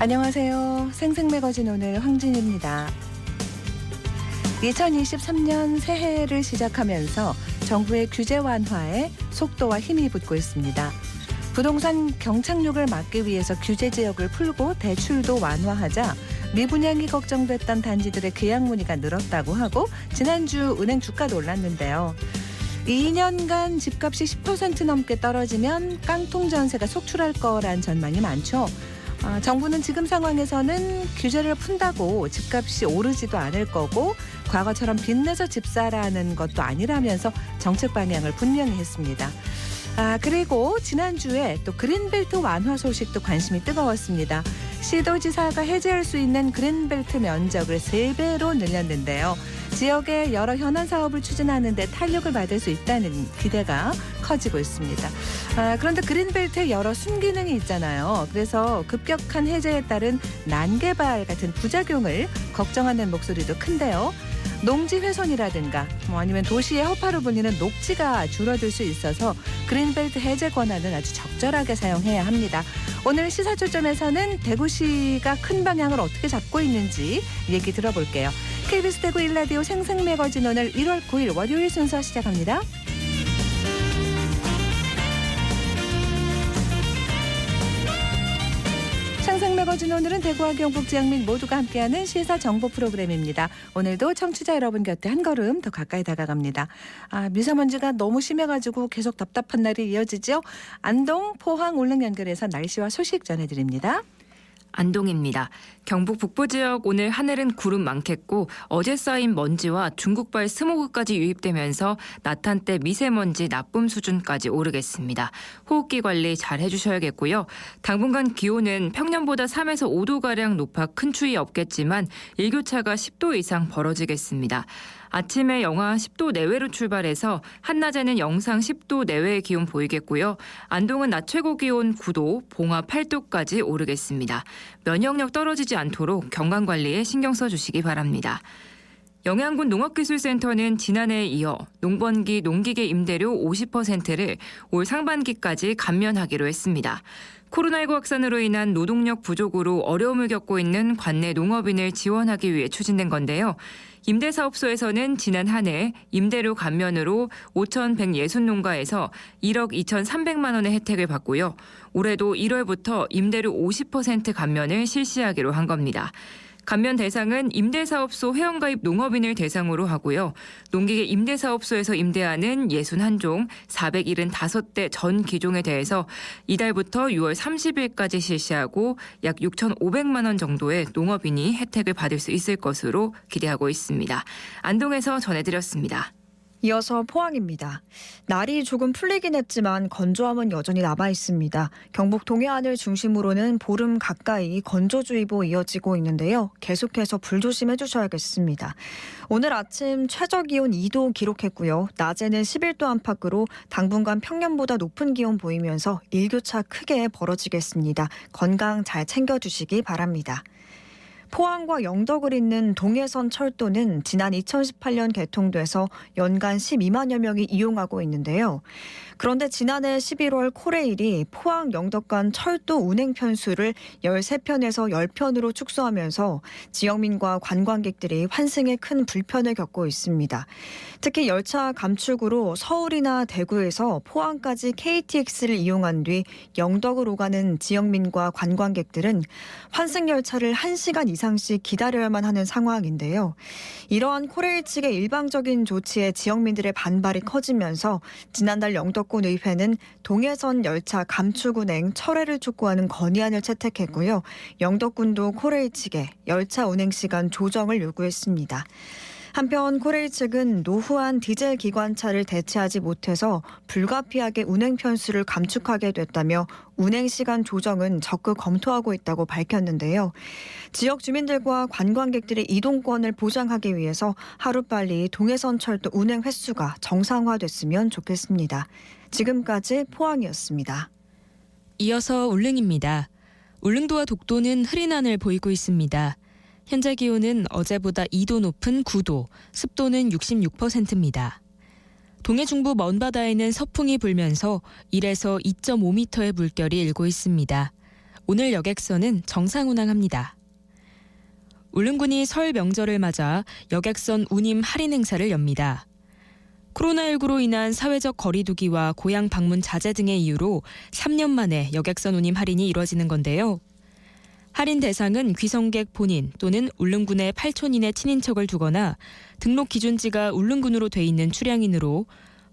안녕하세요. 생생매거진 오늘 황진입니다. 2023년 새해를 시작하면서 정부의 규제 완화에 속도와 힘이 붙고 있습니다. 부동산 경착륙을 막기 위해서 규제 지역을 풀고 대출도 완화하자 미분양이 걱정됐던 단지들의 계약 문의가 늘었다고 하고 지난주 은행 주가도 올랐는데요. 2년간 집값이 10% 넘게 떨어지면 깡통 전세가 속출할 거란 전망이 많죠. 정부는 지금 상황에서는 규제를 푼다고 집값이 오르지도 않을 거고 과거처럼 빚내서 집 사라는 것도 아니라면서 정책 방향을 분명히 했습니다. 그리고 지난주에 또 그린벨트 완화 소식도 관심이 뜨거웠습니다. 시도지사가 해제할 수 있는 그린벨트 면적을 3배로 늘렸는데요. 지역의 여러 현안 사업을 추진하는 데 탄력을 받을 수 있다는 기대가 커지고 있습니다. 그런데 그린벨트에 여러 순기능이 있잖아요. 그래서 급격한 해제에 따른 난개발 같은 부작용을 걱정하는 목소리도 큰데요. 농지 훼손이라든가 아니면 도시의 허파로 불리는 녹지가 줄어들 수 있어서 그린벨트 해제 권한은 아주 적절하게 사용해야 합니다. 오늘 시사초점에서는 대구시가 큰 방향을 어떻게 잡고 있는지 얘기 들어볼게요. KBS 대구 1라디오 생생매거진 오늘 1월 9일 월요일 순서 시작합니다. 생생매거진 오늘은 대구와 경북 지역 민 모두가 함께하는 시사 정보 프로그램입니다. 오늘도 청취자 여러분 곁에 한 걸음 더 가까이 다가갑니다. 미세먼지가 너무 심해가지고 계속 답답한 날이 이어지죠. 안동, 포항, 울릉 연결해서 날씨와 소식 전해드립니다. 안동입니다. 경북 북부 지역 오늘 하늘은 구름 많겠고 어제 쌓인 먼지와 중국발 스모그까지 유입되면서 낮 한때 미세먼지 나쁨 수준까지 오르겠습니다. 호흡기 관리 잘 해주셔야겠고요. 당분간 기온은 평년보다 3에서 5도가량 높아 큰 추위 없겠지만 일교차가 10도 이상 벌어지겠습니다. 아침에 영하 10도 내외로 출발해서 한낮에는 영상 10도 내외의 기온 보이겠고요. 안동은 낮 최고 기온 9도, 봉화 8도까지 오르겠습니다. 면역력 떨어지지 않도록 건강관리에 신경 써주시기 바랍니다. 영양군 농업기술센터는 지난해에 이어 농번기 농기계 임대료 50%를 올 상반기까지 감면하기로 했습니다. 코로나19 확산으로 인한 노동력 부족으로 어려움을 겪고 있는 관내 농업인을 지원하기 위해 추진된 건데요. 임대사업소에서는 지난 한 해 임대료 감면으로 5,160농가에서 1억 2,300만 원의 혜택을 받고요. 올해도 1월부터 임대료 50% 감면을 실시하기로 한 겁니다. 감면 대상은 임대사업소 회원가입 농업인을 대상으로 하고요. 농기계 임대사업소에서 임대하는 61종 475대 전 기종에 대해서 이달부터 6월 30일까지 실시하고 약 6,500만 원 정도의 농업인이 혜택을 받을 수 있을 것으로 기대하고 있습니다. 안동에서 전해드렸습니다. 이어서 포항입니다. 날이 조금 풀리긴 했지만 건조함은 여전히 남아 있습니다. 경북 동해안을 중심으로는 보름 가까이 건조주의보 이어지고 있는데요. 계속해서 불조심해 주셔야겠습니다. 오늘 아침 최저기온 2도 기록했고요. 낮에는 11도 안팎으로 당분간 평년보다 높은 기온 보이면서 일교차 크게 벌어지겠습니다. 건강 잘 챙겨주시기 바랍니다. 포항과 영덕을 잇는 동해선 철도는 지난 2018년 개통돼서 연간 12만여 명이 이용하고 있는데요. 그런데 지난해 11월 코레일이 포항 영덕 간 철도 운행 편수를 13편에서 10편으로 축소하면서 지역민과 관광객들이 환승에 큰 불편을 겪고 있습니다. 특히 열차 감축으로 서울이나 대구에서 포항까지 KTX를 이용한 뒤 영덕으로 가는 지역민과 관광객들은 환승 열차를 1시간 이상씩 기다려야만 하는 상황인데요. 이러한 코레일 측의 일방적인 조치에 지역민들의 반발이 커지면서 지난달 영덕군 의회는 동해선 열차 감축 운행 철회를 촉구하는 건의안을 채택했고요. 영덕군도 코레일 측에 열차 운행 시간 조정을 요구했습니다. 한편 코레일 측은 노후한 디젤 기관차를 대체하지 못해서 불가피하게 운행 편수를 감축하게 됐다며 운행 시간 조정은 적극 검토하고 있다고 밝혔는데요. 지역 주민들과 관광객들의 이동권을 보장하기 위해서 하루빨리 동해선 철도 운행 횟수가 정상화됐으면 좋겠습니다. 지금까지 포항이었습니다. 이어서 울릉입니다. 울릉도와 독도는 흐린 하늘 보이고 있습니다. 현재 기온은 어제보다 2도 높은 9도, 습도는 66%입니다. 동해 중부 먼바다에는 서풍이 불면서 1에서 2.5m의 물결이 일고 있습니다. 오늘 여객선은 정상 운항합니다. 울릉군이 설 명절을 맞아 여객선 운임 할인 행사를 엽니다. 코로나19로 인한 사회적 거리두기와 고향 방문 자제 등의 이유로 3년 만에 여객선 운임 할인이 이뤄지는 건데요. 할인 대상은 귀성객 본인 또는 울릉군의 8촌인의 친인척을 두거나 등록 기준지가 울릉군으로 돼 있는 출향인으로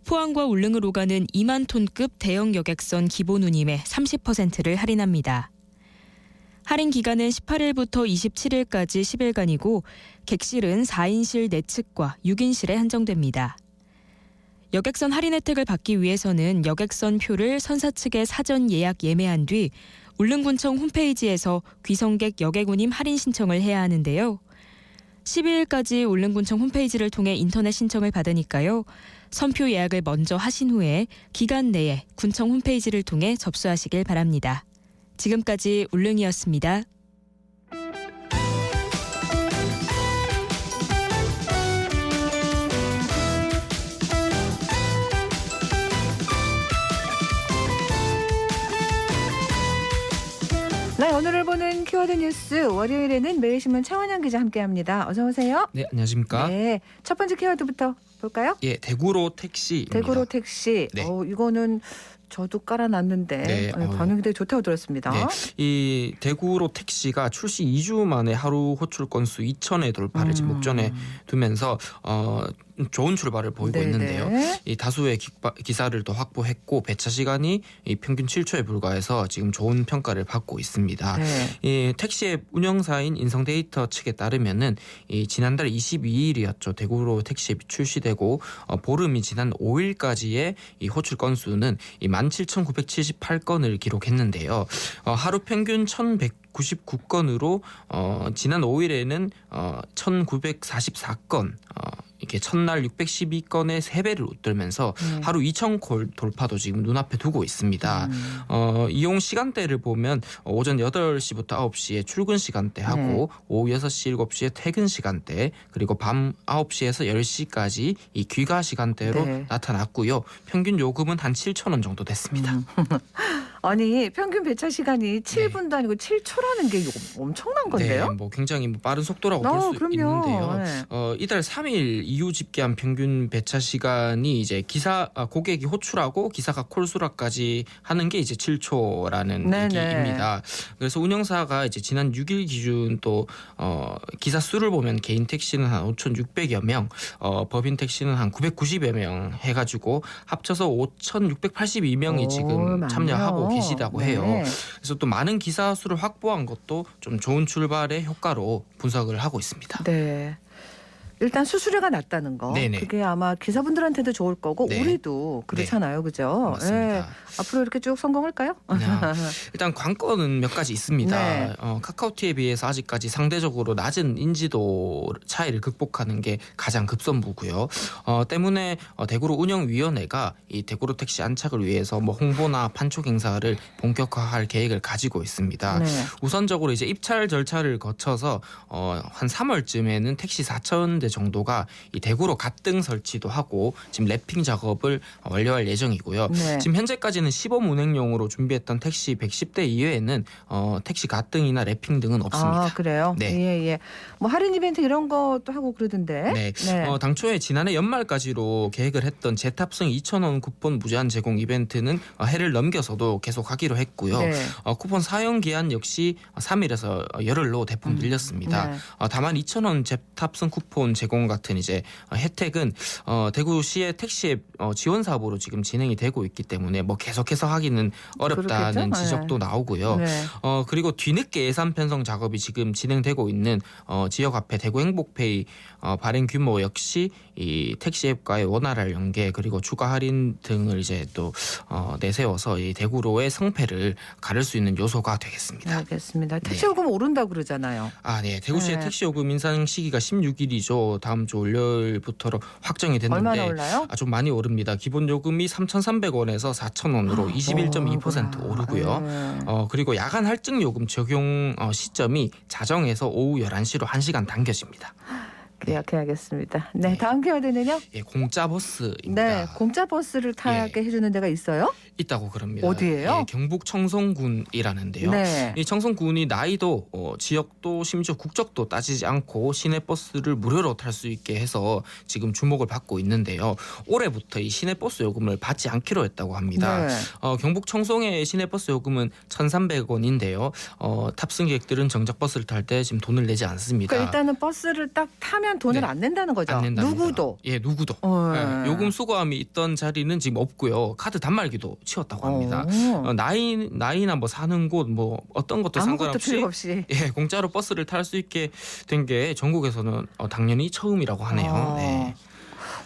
포항과 울릉을 오가는 2만 톤급 대형 여객선 기본 운임의 30%를 할인합니다. 할인 기간은 18일부터 27일까지 10일간이고 객실은 4인실 내측과 6인실에 한정됩니다. 여객선 할인 혜택을 받기 위해서는 여객선 표를 선사 측에 사전 예약 예매한 뒤 울릉군청 홈페이지에서 귀성객 여객운임 할인 신청을 해야 하는데요. 12일까지 울릉군청 홈페이지를 통해 인터넷 신청을 받으니까요. 선표 예약을 먼저 하신 후에 기간 내에 군청 홈페이지를 통해 접수하시길 바랍니다. 지금까지 울릉이었습니다. 네, 오늘을 보는 키워드 뉴스 월요일에는 매일신문 차원영 기자 함께합니다. 어서 오세요. 네, 안녕하십니까? 네, 첫 번째 키워드부터 볼까요? 예, 대구로 택시입니다. 대구로 택시. 네. 이거는 저도 깔아놨는데 네, 반응이 되게 좋다고 들었습니다. 네, 이 대구로 택시가 출시 2주 만에 하루 호출 건수 2,000의 돌파를 지금 목전에 두면서 좋은 출발을 보이고 네네. 있는데요. 이 다수의 기사를 더 확보했고 배차 시간이 이 평균 7초에 불과해서 지금 좋은 평가를 받고 있습니다. 네. 이 택시앱 운영사인 인성데이터 측에 따르면은 이 지난달 22일이었죠. 대구로 택시앱이 출시되고 보름이 지난 5일까지의 이 호출 건수는 이 17,978건을 기록했는데요. 하루 평균 1,199건으로 지난 5일에는 1,944건 이렇게 첫날 612건의 3배를 웃돌면서 하루 2,000콜 돌파도 지금 눈앞에 두고 있습니다. 이용 시간대를 보면 오전 8시부터 9시에 출근 시간대하고 오후 6시, 7시에 퇴근 시간대 그리고 밤 9시에서 10시까지 이 귀가 시간대로 나타났고요. 평균 요금은 한 7,000원 정도 됐습니다. 아니 평균 배차 시간이 7분도 아니고 7초라는 게 엄청난 건데요? 네, 뭐 굉장히 빠른 속도라고 볼 수 있는데요. 네. 이달 3일 이후 집계한 평균 배차 시간이 이제 고객이 호출하고 기사가 콜수락까지 하는 게 이제 7초라는 얘기입니다. 그래서 운영사가 이제 지난 6일 기준 또 기사 수를 보면 개인 택시는 한 5,600여 명, 법인 택시는 한 990여 명 해가지고 합쳐서 5,682명이 지금 참여하고 계시다고 해요. 그래서 또 많은 기사 수를 확보한 것도 좀 좋은 출발의 효과로 분석을 하고 있습니다. 네. 일단 수수료가 낮다는 거. 네네. 그게 아마 기사분들한테도 좋을 거고 네. 우리도 그렇잖아요. 그죠? 맞습니다. 네. 앞으로 이렇게 쭉 성공할까요? 일단 관건은 몇 가지 있습니다. 네. 카카오티에 비해서 아직까지 상대적으로 낮은 인지도 차이를 극복하는 게 가장 급선무고요. 때문에 대구로 운영위원회가 이 대구로 택시 안착을 위해서 뭐 홍보나 판촉 행사를 본격화할 계획을 가지고 있습니다. 네. 우선적으로 이제 입찰 절차를 거쳐서 한 3월쯤에는 택시 4,000대 정도가 이 대구로 갓등 설치도 하고 지금 랩핑 작업을 완료할 예정이고요. 네. 지금 현재까지는 시범 운행용으로 준비했던 택시 110대 이외에는 택시 갓등이나 랩핑 등은 없습니다. 아, 그래요? 네. 예. 뭐 할인 이벤트 이런 것도 하고 그러던데. 네. 네. 당초에 지난해 연말까지로 계획을 했던 재탑승 2,000원 쿠폰 무제한 제공 이벤트는 해를 넘겨서도 계속 하기로 했고요. 네. 쿠폰 사용 기한 역시 3일에서 열흘로 대폭 늘렸습니다. 네. 다만 2,000원 재탑승 쿠폰 제공 같은 이제 혜택은 대구시의 택시앱 지원 사업으로 지금 진행이 되고 있기 때문에 뭐 계속해서 하기는 어렵다는 그렇겠죠? 지적도 나오고요. 네. 그리고 뒤늦게 예산 편성 작업이 지금 진행되고 있는 지역 화폐 대구 행복페이 발행 규모 역시 이 택시 앱과의 원활한 연계 그리고 추가 할인 등을 이제 또 내세워서 이 대구로의 성패를 가를 수 있는 요소가 되겠습니다. 알겠습니다. 택시 요금 오른다고 그러잖아요. 네. 대구시의 네. 택시 요금 인상 시기가 16일이죠. 다음 주 월요일부터 확정이 됐는데 얼마나 올라요? 좀 많이 오릅니다. 기본 요금이 3,300원에서 4,000원으로 21.2% 오르고요. 네. 그리고 야간 할증 요금 적용 시점이 자정에서 오후 11시로 1시간 당겨집니다. 기억해야겠습니다. 네, 네. 다음 키워드는요? 예, 공짜 버스입니다. 네, 공짜 버스를 타게 해주는 데가 있어요? 있다고 그럽니다. 어디예요? 예, 경북 청송군이라는데요. 네. 이 청송군이 나이도 지역도 심지어 국적도 따지지 않고 시내 버스를 무료로 탈 수 있게 해서 지금 주목을 받고 있는데요. 올해부터 이 시내 버스 요금을 받지 않기로 했다고 합니다. 네. 경북 청송의 시내 버스 요금은 1,300원인데요. 탑승객들은 정작 버스를 탈 때 지금 돈을 내지 않습니다. 그러니까 일단은 버스를 딱 타면 돈을 네. 안 낸다는 거죠. 안 낸답니다. 누구도. 예, 누구도. 네. 요금 수거함이 있던 자리는 지금 없고요. 카드 단말기도 치웠다고 합니다. 나이나 뭐 사는 곳 뭐 어떤 것도 아무것도 상관없이 필요 없이. 예, 공짜로 버스를 탈 수 있게 된 게 전국에서는 당연히 처음이라고 하네요. 네.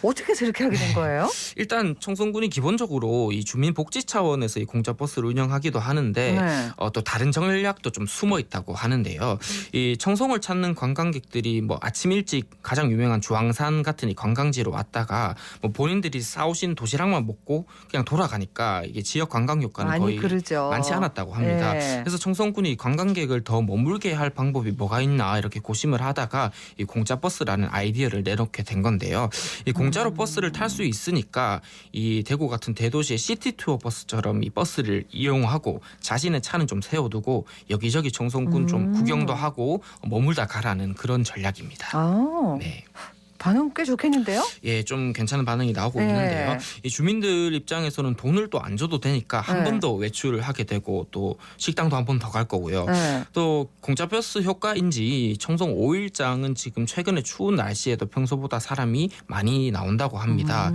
어떻게 해서 이렇게 하게 된 거예요? 일단 청송군이 기본적으로 이 주민복지 차원에서 이 공짜 버스를 운영하기도 하는데 네. 또 다른 전략도 좀 숨어 있다고 하는데요. 이 청송을 찾는 관광객들이 뭐 아침 일찍 가장 유명한 주황산 같은 이 관광지로 왔다가 뭐 본인들이 싸오신 도시락만 먹고 그냥 돌아가니까 이게 지역 관광 효과는 많이 거의 그러죠. 많지 않았다고 합니다. 네. 그래서 청송군이 관광객을 더 머물게 할 방법이 뭐가 있나 이렇게 고심을 하다가 이 공짜 버스라는 아이디어를 내놓게 된 건데요. 이 공짜로 버스를 탈 수 있으니까 이 대구 같은 대도시의 시티 투어 버스처럼 이 버스를 이용하고 자신의 차는 좀 세워두고 여기저기 청송군 좀 구경도 하고 머물다 가라는 그런 전략입니다. 아, 네. 반응 꽤 좋겠는데요? 예, 좀 괜찮은 반응이 나오고 네. 있는데요. 이 주민들 입장에서는 돈을 또 안 줘도 되니까 한 네. 번 더 외출을 하게 되고 또 식당도 한 번 더 갈 거고요. 네. 또 공짜 버스 효과인지 청송 5일장은 지금 최근에 추운 날씨에도 평소보다 사람이 많이 나온다고 합니다.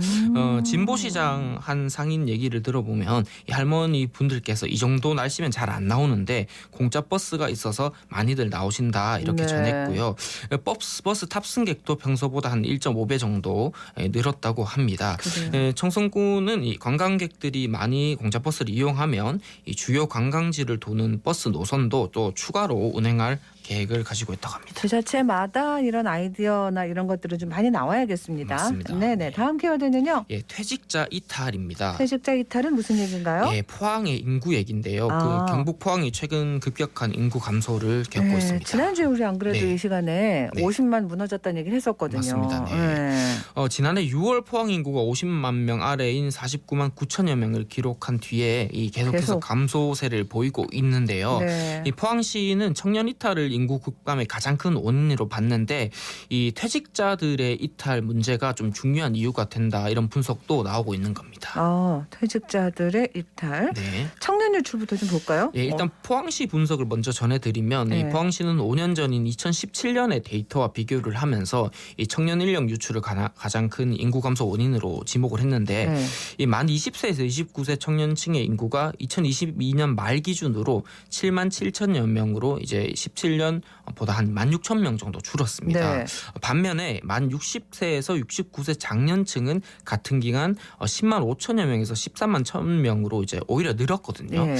진보시장 한 상인 얘기를 들어보면 이 할머니 분들께서 이 정도 날씨면 잘 안 나오는데 공짜 버스가 있어서 많이들 나오신다 이렇게 네. 전했고요. 버스 탑승객도 평소보다 한 1.5배 정도 늘었다고 합니다. 그래요. 청송군은 이 관광객들이 많이 공짜 버스를 이용하면 이 주요 관광지를 도는 버스 노선도 또 추가로 운행할 계획을 가지고 있다고 합니다. 지자체마다 이런 아이디어나 이런 것들은 좀 많이 나와야겠습니다. 맞습니다. 네네. 네. 다음 키워드는요. 예, 퇴직자 이탈입니다. 퇴직자 이탈은 무슨 얘기인가요? 예, 포항의 인구 얘기인데요. 아. 그 경북 포항이 최근 급격한 인구 감소를 겪고 네, 있습니다. 지난주에 우리 안 그래도 네. 이 시간에 네. 50만 무너졌다는 얘기를 했었거든요. 맞습니다. 네. 지난해 6월 포항 인구가 50만 명 아래인 49만 9천여 명을 기록한 뒤에 이 계속해서 계속. 감소세를 보이고 있는데요. 네. 이 포항시는 청년 이탈을 인구 급감의 가장 큰 원인으로 봤는데 이 퇴직자들의 이탈 문제가 좀 중요한 이유가 된다 이런 분석도 나오고 있는 겁니다. 퇴직자들의 이탈. 네. 청년 유출부터 좀 볼까요? 예, 일단 포항시 분석을 먼저 전해드리면 이 네. 포항시는 5년 전인 2017년의 데이터와 비교를 하면서 이 청년 인력 유출을 가장 큰 인구 감소 원인으로 지목을 했는데 네. 이 만 20세에서 29세 청년층의 인구가 2022년 말 기준으로 7만 7천여 명으로 이제 17년보다 한 1만 6천 명 정도 줄었습니다. 네. 반면에 만 60세에서 69세 장년층은 같은 기간 10만 5천여 명에서 13만 1천 명으로 이제 오히려 늘었거든요. 네.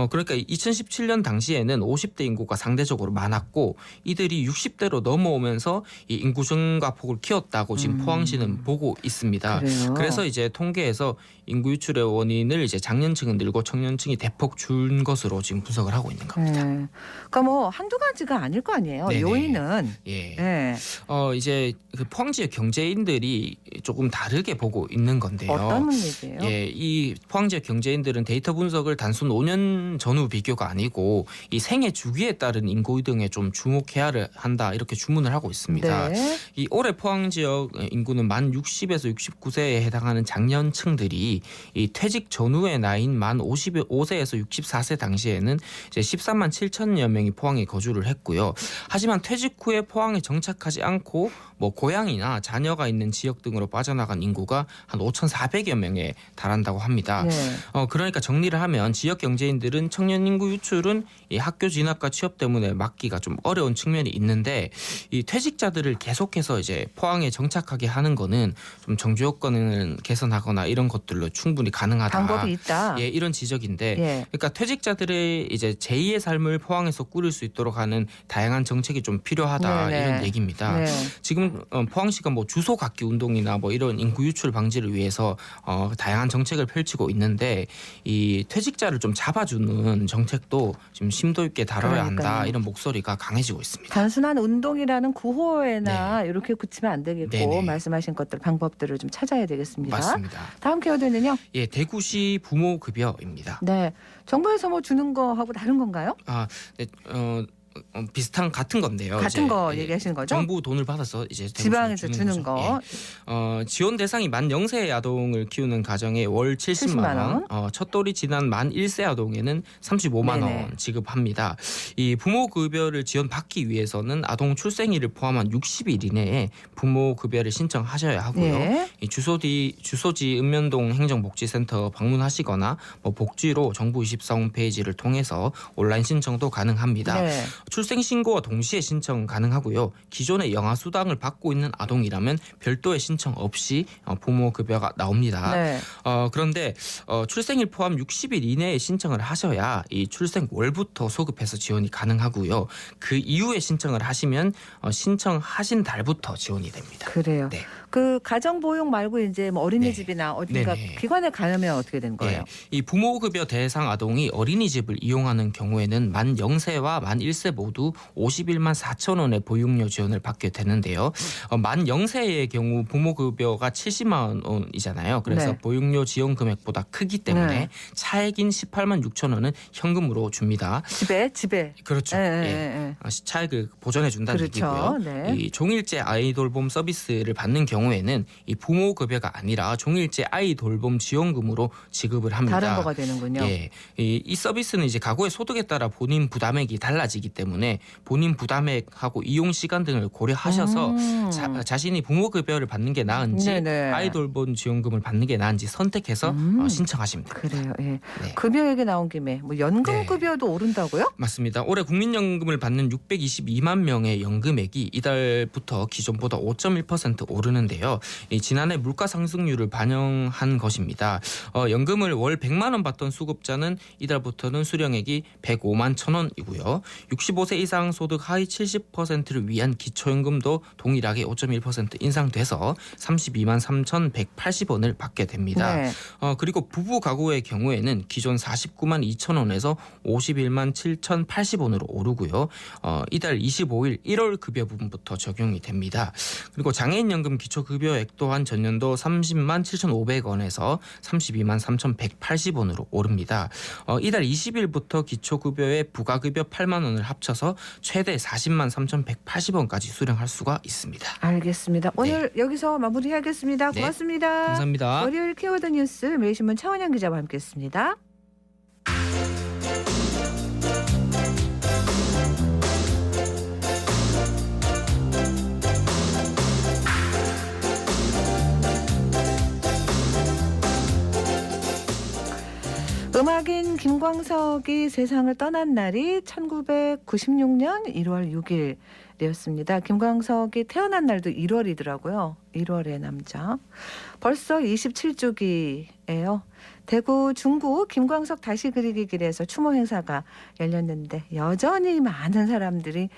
그러니까 2017년 당시에는 50대 인구가 상대적으로 많았고 이들이 60대로 넘어오면서 이 인구 증가 폭을 키웠다고 지금 포항시는 보고 있습니다. 그래요. 그래서 이제 통계에서 인구 유출의 원인을 이제 장년층은 늘고 청년층이 대폭 준 것으로 지금 분석을 하고 있는 겁니다. 네. 그러니까 뭐 한두 가지가 아닐 거 아니에요. 네네. 요인은. 예. 네. 이제 그 포항 지역 경제인들이 조금 다르게 보고 있는 건데요. 어떤 얘기예요? 예, 이 포항 지역 경제인들은 데이터 분석을 단순 5년 전후 비교가 아니고 이 생애 주기에 따른 인구 등에 좀 주목해야 한다 이렇게 주문을 하고 있습니다. 네. 이 올해 포항 지역 인구는 만 60에서 69세에 해당하는 장년층들이 이 퇴직 전후의 나이인 만 55세에서 64세 당시에는 이제 13만 7천여 명이 포항에 거주를 했고요. 하지만 퇴직 후에 포항에 정착하지 않고 뭐 고향이나 자녀가 있는 지역 등으로 빠져나간 인구가 한 5,400여 명에 달한다고 합니다. 네. 그러니까 정리를 하면 지역 경제인들은 청년 인구 유출은 이 학교 진학과 취업 때문에 막기가 좀 어려운 측면이 있는데 이 퇴직자들을 계속해서 이제 포항에 정착하게 하는 거는 좀 정주 요건을 개선하거나 이런 것들로 충분히 가능하다. 방법이 있다. 예, 이런 지적인데 예. 그러니까 퇴직자들의 이제 제2의 삶을 포항에서 꾸릴 수 있도록 하는 다양한 다양한 정책이 좀 필요하다 네네. 이런 얘기입니다. 네. 지금 포항시가 뭐 주소 갖기 운동이나 뭐 이런 인구 유출 방지를 위해서 다양한 정책을 펼치고 있는데 이 퇴직자를 좀 잡아주는 정책도 지금 심도 있게 다뤄야 한다 그러니까요. 이런 목소리가 강해지고 있습니다. 단순한 운동이라는 구호에나 이렇게 그치면 안 되겠고 네네. 말씀하신 것들 방법들을 좀 찾아야 되겠습니다. 맞습니다. 다음 키워드는요. 예, 대구시 부모급여입니다. 네, 정부에서 뭐 주는 거하고 다른 건가요? 네, 비슷한 같은 건데요. 같은 이제, 거 예, 얘기하시는 거죠? 정부 돈을 받아서 이제 지방에서 주는 거죠. 거. 예. 지원 대상이 만 0세 아동을 키우는 가정에 월 70만 원, 첫돌이 지난 만 1세 아동에는 35만 네네. 원 지급합니다. 이 부모급여를 지원받기 위해서는 아동 출생일을 포함한 60일 이내에 부모급여를 신청하셔야 하고요. 예. 이 주소지 읍면동 행정복지센터 방문하시거나 뭐 복지로 정부 24 홈페이지를 통해서 온라인 신청도 가능합니다. 네. 출생 신고와 동시에 신청 가능하고요. 기존에 영아 수당을 받고 있는 아동이라면 별도의 신청 없이 부모급여가 나옵니다. 네. 그런데 출생일 포함 60일 이내에 신청을 하셔야 이 출생월부터 소급해서 지원이 가능하고요. 그 이후에 신청을 하시면 신청하신 달부터 지원이 됩니다. 그래요. 네. 그 가정보육 말고 이제 뭐 어린이집이나 어딘가 네네. 기관에 가면 어떻게 되는 거예요? 네. 이 부모급여 대상 아동이 어린이집을 이용하는 경우에는 만 0세와 만 1세 모두 51만 4천 원의 보육료 지원을 받게 되는데요. 만 0세의 경우 부모급여가 70만 원이잖아요. 그래서 네. 보육료 지원 금액보다 크기 때문에 네. 차액인 18만 6천 원은 현금으로 줍니다. 집에. 그렇죠. 예, 예. 예, 예. 차액을 보전해 준다는 그렇죠. 얘기고요. 네. 이 종일제 아이 돌봄 서비스를 받는 경우에는 이 부모급여가 아니라 종일제 아이 돌봄 지원금으로 지급을 합니다. 다른 거가 되는군요. 예, 이 서비스는 이제 가구의 소득에 따라 본인 부담액이 달라지기 때문에 본인 부담액하고 이용 시간 등을 고려하셔서 자신이 부모급여를 받는 게 나은지 네네. 아이 돌봄 지원금을 받는 게 나은지 선택해서 신청하시면 됩니다. 그래요. 예. 네. 급여 얘기 나온 김에 뭐 연금 네. 급여도 오른다고요? 맞습니다. 올해 국민연금을 받는 622만 명의 연금액이 이달부터 기존보다 5.1% 오르는데요. 지난해 물가 상승률을 반영한 것입니다. 연금을 월 100만 원 받던 수급자는 이달부터는 수령액이 105만 1천 원이고요. 65세 이상 소득 하위 70%를 위한 기초연금도 동일하게 5.1% 인상돼서 32만 3,180원을 받게 됩니다. 네. 그리고 부부 가구의 경우에는 기존 49만 2천 원에서 51만 7,080원으로 오르고요. 이달 25일 1월 급여분부터 적용이 됩니다. 그리고 장애인연금 기초급여액 또한 전년도 30만 7,500원에서 32만 3,180원으로 오릅니다. 이달 20일부터 기초급여에 부가급여 8만 원을 합쳐서 최대 40만 3,180원까지 수령할 수가 있습니다. 알겠습니다. 오늘 여기서 마무리하겠습니다. 네. 고맙습니다. 감사합니다. 월요일 키워드 뉴스 매일신문 차원영 기자와 함께했습니다. 음악인 김광석이 세상을 떠난 날이 1996년 1월 6일이었습니다. 김광석이 태어난 날도 1월이더라고요. 1월의 남자. 벌써 27주기예요. 대구 중구 김광석 다시 그리기 길에서 추모 행사가 열렸는데 여전히 많은 사람들이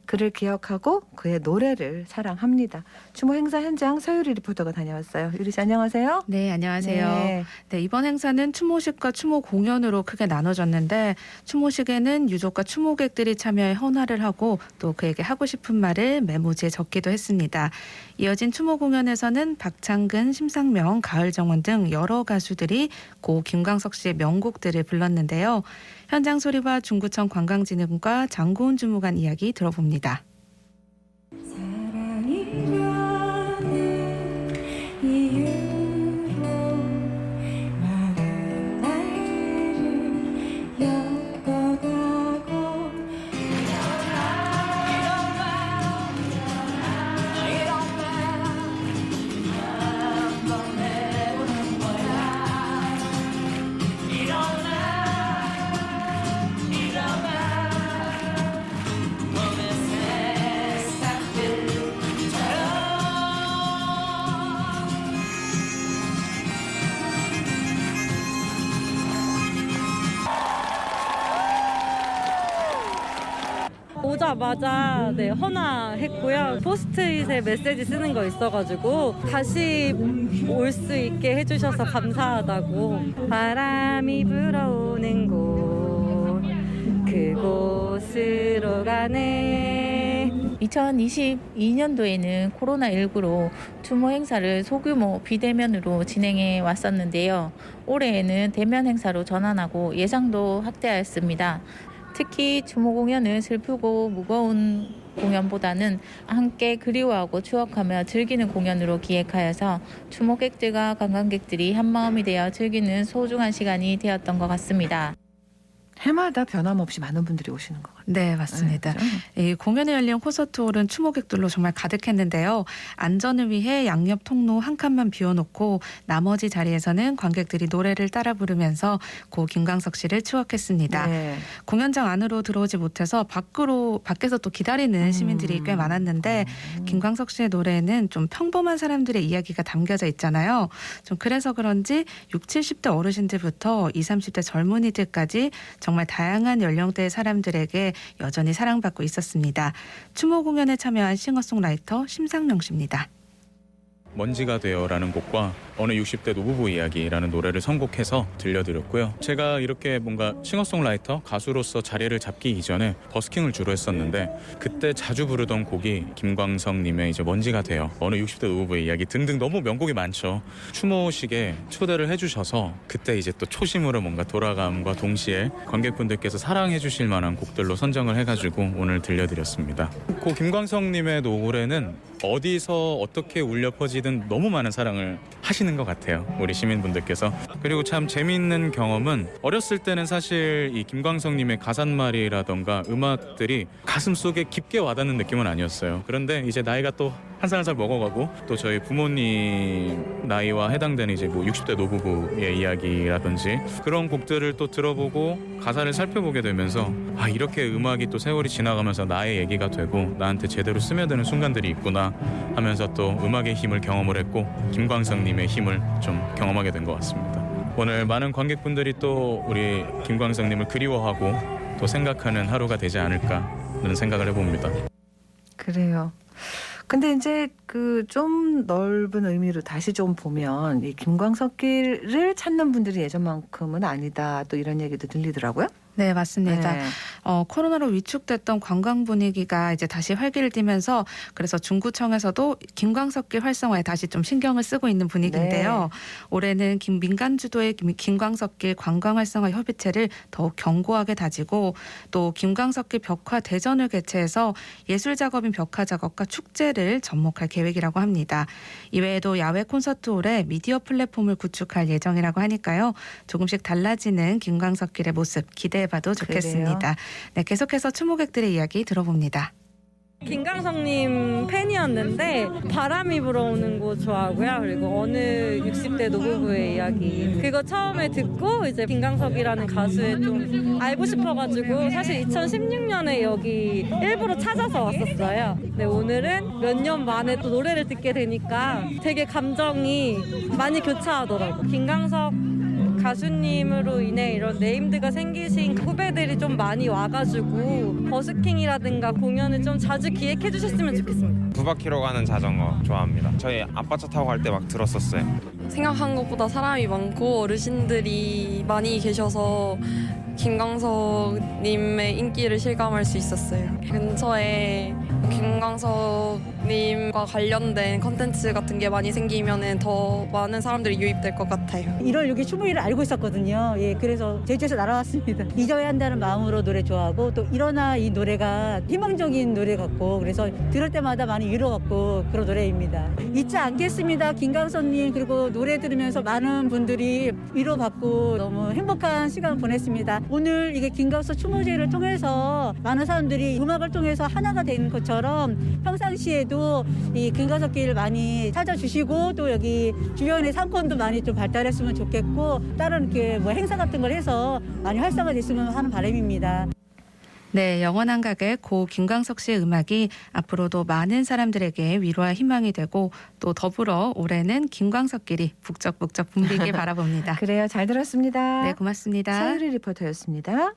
그를 기억하고 그의 노래를 사랑합니다. 추모 행사 현장 서유리 리포터가 다녀왔어요. 유리 씨 안녕하세요. 네, 안녕하세요. 네. 네, 이번 행사는 추모식과 추모 공연으로 크게 나눠졌는데 추모식에는 유족과 추모객들이 참여해 헌화를 하고 또 그에게 하고 싶은 말을 메모지에 적기도 했습니다. 이어진 추모 공연에서는 박창근, 심상명, 가을정원 등 여러 가수들이 고 김광석 씨의 명곡들을 불렀는데요. 현장 소리와 중구청 관광진흥과 장고은 주무관 이야기 들어봅니다. 끝나자마자 헌화했고요. 포스트잇에 메시지 쓰는 거 있어가지고 다시 올 수 있게 해주셔서 감사하다고. 바람이 불어오는 곳 그곳으로 가네. 2022년도에는 코로나19로 추모 행사를 소규모 비대면으로 진행해 왔었는데요. 올해에는 대면 행사로 전환하고 예상도 확대하였습니다. 특히 추모 공연은 슬프고 무거운 공연보다는 함께 그리워하고 추억하며 즐기는 공연으로 기획하여서 추모객들과 관광객들이 한마음이 되어 즐기는 소중한 시간이 되었던 것 같습니다. 해마다 변함없이 많은 분들이 오시는 것 같아요. 네, 맞습니다. 네, 이 공연에 열린 콘서트홀은 추모객들로 정말 가득했는데요. 안전을 위해 양옆 통로 한 칸만 비워놓고 나머지 자리에서는 관객들이 노래를 따라 부르면서 고 김광석 씨를 추억했습니다. 네. 공연장 안으로 들어오지 못해서 밖에서 또 기다리는 시민들이 꽤 많았는데 김광석 씨의 노래에는 좀 평범한 사람들의 이야기가 담겨져 있잖아요. 좀 그래서 그런지 60, 70대 어르신들부터 20, 30대 젊은이들까지 정말 다양한 연령대의 사람들에게 여전히 사랑받고 있었습니다. 추모 공연에 참여한 싱어송라이터 심상명 씨입니다. 먼지가 되어라는 곡과 어느 60대 노부부 이야기라는 노래를 선곡해서 들려드렸고요. 제가 이렇게 뭔가 싱어송라이터, 가수로서 자리를 잡기 이전에 버스킹을 주로 했었는데 그때 자주 부르던 곡이 김광석님의 이제 먼지가 되어, 어느 60대 노부부의 이야기 등등 너무 명곡이 많죠. 추모식에 초대를 해주셔서 그때 이제 또 초심으로 뭔가 돌아감과 동시에 관객분들께서 사랑해 주실 만한 곡들로 선정을 해가지고 오늘 들려드렸습니다. 고 김광석님의 노래는 어디서 어떻게 울려 퍼지든 너무 많은 사랑을 하시는 것 같아요, 우리 시민분들께서. 그리고 참 재미있는 경험은 어렸을 때는 사실 이 김광석님의 가사말이라던가 음악들이 가슴속에 깊게 와닿는 느낌은 아니었어요. 그런데 이제 나이가 또 한 살 한 살 먹어가고 또 저희 부모님 나이와 해당되는 이제 뭐 60대 노부부의 이야기라든지 그런 곡들을 또 들어보고 가사를 살펴보게 되면서 아, 이렇게 음악이 또 세월이 지나가면서 나의 얘기가 되고 나한테 제대로 스며드는 순간들이 있구나 하면서 또 음악의 힘을 경험을 했고 김광석님의 힘을 좀 경험하게 된 것 같습니다. 오늘 많은 관객분들이 또 우리 김광석님을 그리워하고 또 생각하는 하루가 되지 않을까라는 생각을 해봅니다. 그래요. 근데 이제 그 좀 넓은 의미로 다시 좀 보면 이 김광석길을 찾는 분들이 예전만큼은 아니다, 또 이런 얘기도 들리더라고요. 네, 맞습니다. 네. 코로나로 위축됐던 관광 분위기가 이제 다시 활기를 띠면서 그래서 중구청에서도 김광석길 활성화에 다시 좀 신경을 쓰고 있는 분위기인데요. 네. 올해는 민간 주도의 김광석길 관광 활성화 협의체를 더욱 견고하게 다지고 또 김광석길 벽화 대전을 개최해서 예술 작업인 벽화 작업과 축제를 접목할 계획이라고 합니다. 이외에도 야외 콘서트홀에 미디어 플랫폼을 구축할 예정이라고 하니까요. 조금씩 달라지는 김광석길의 모습 기대해봐도 좋겠습니다. 네, 계속해서 추모객들의 이야기 들어봅니다. 김광석님 팬이었는데 바람이 불어오는 곳 좋아하고요. 그리고 어느 60대 노부부의 이야기 그거 처음에 듣고 이제 김광석이라는 가수에 좀 알고 싶어가지고 사실 2016년에 여기 일부러 찾아서 왔었어요. 근데 오늘은 몇 년 만에 또 노래를 듣게 되니까 되게 감정이 많이 교차하더라고요. 김광석 가수님으로 인해 이런 네임드가 생기신 후배들이 좀 많이 와가지고 버스킹이라든가 공연을 좀 자주 기획해 주셨으면 좋겠습니다. 두 바퀴로 가는 자전거 좋아합니다. 저희 아빠 차 타고 갈 때 막 들었었어요. 생각한 것보다 사람이 많고 어르신들이 많이 계셔서 김광석님의 인기를 실감할 수 있었어요. 근처에 김광석님과 관련된 컨텐츠 같은 게 많이 생기면 더 많은 사람들이 유입될 것 같아요. 1월 6일 추모일을 알고 있었거든요. 예, 그래서 제주에서 날아왔습니다. 잊어야 한다는 마음으로 노래 좋아하고 또 일어나 이 노래가 희망적인 노래 같고 그래서 들을 때마다 많이 위로받고 그런 노래입니다. 잊지 않겠습니다. 김광석님 그리고 노래 들으면서 많은 분들이 위로받고 너무 행복한 시간 보냈습니다. 오늘 이게 김광석 추모제를 통해서 많은 사람들이 음악을 통해서 하나가 되는 것처럼 평상시에도 이 김광석길 많이 찾아주시고 또 여기 주변의 상권도 많이 좀 발달했으면 좋겠고 다른 이렇게 뭐 행사 같은 걸 해서 많이 활성화됐으면 하는 바람입니다. 네, 영원한 가객 고 김광석 씨의 음악이 앞으로도 많은 사람들에게 위로와 희망이 되고 또 더불어 올해는 김광석길이 북적북적 붐비길 바라봅니다. 그래요. 잘 들었습니다. 네, 고맙습니다. 서유리 리포터였습니다.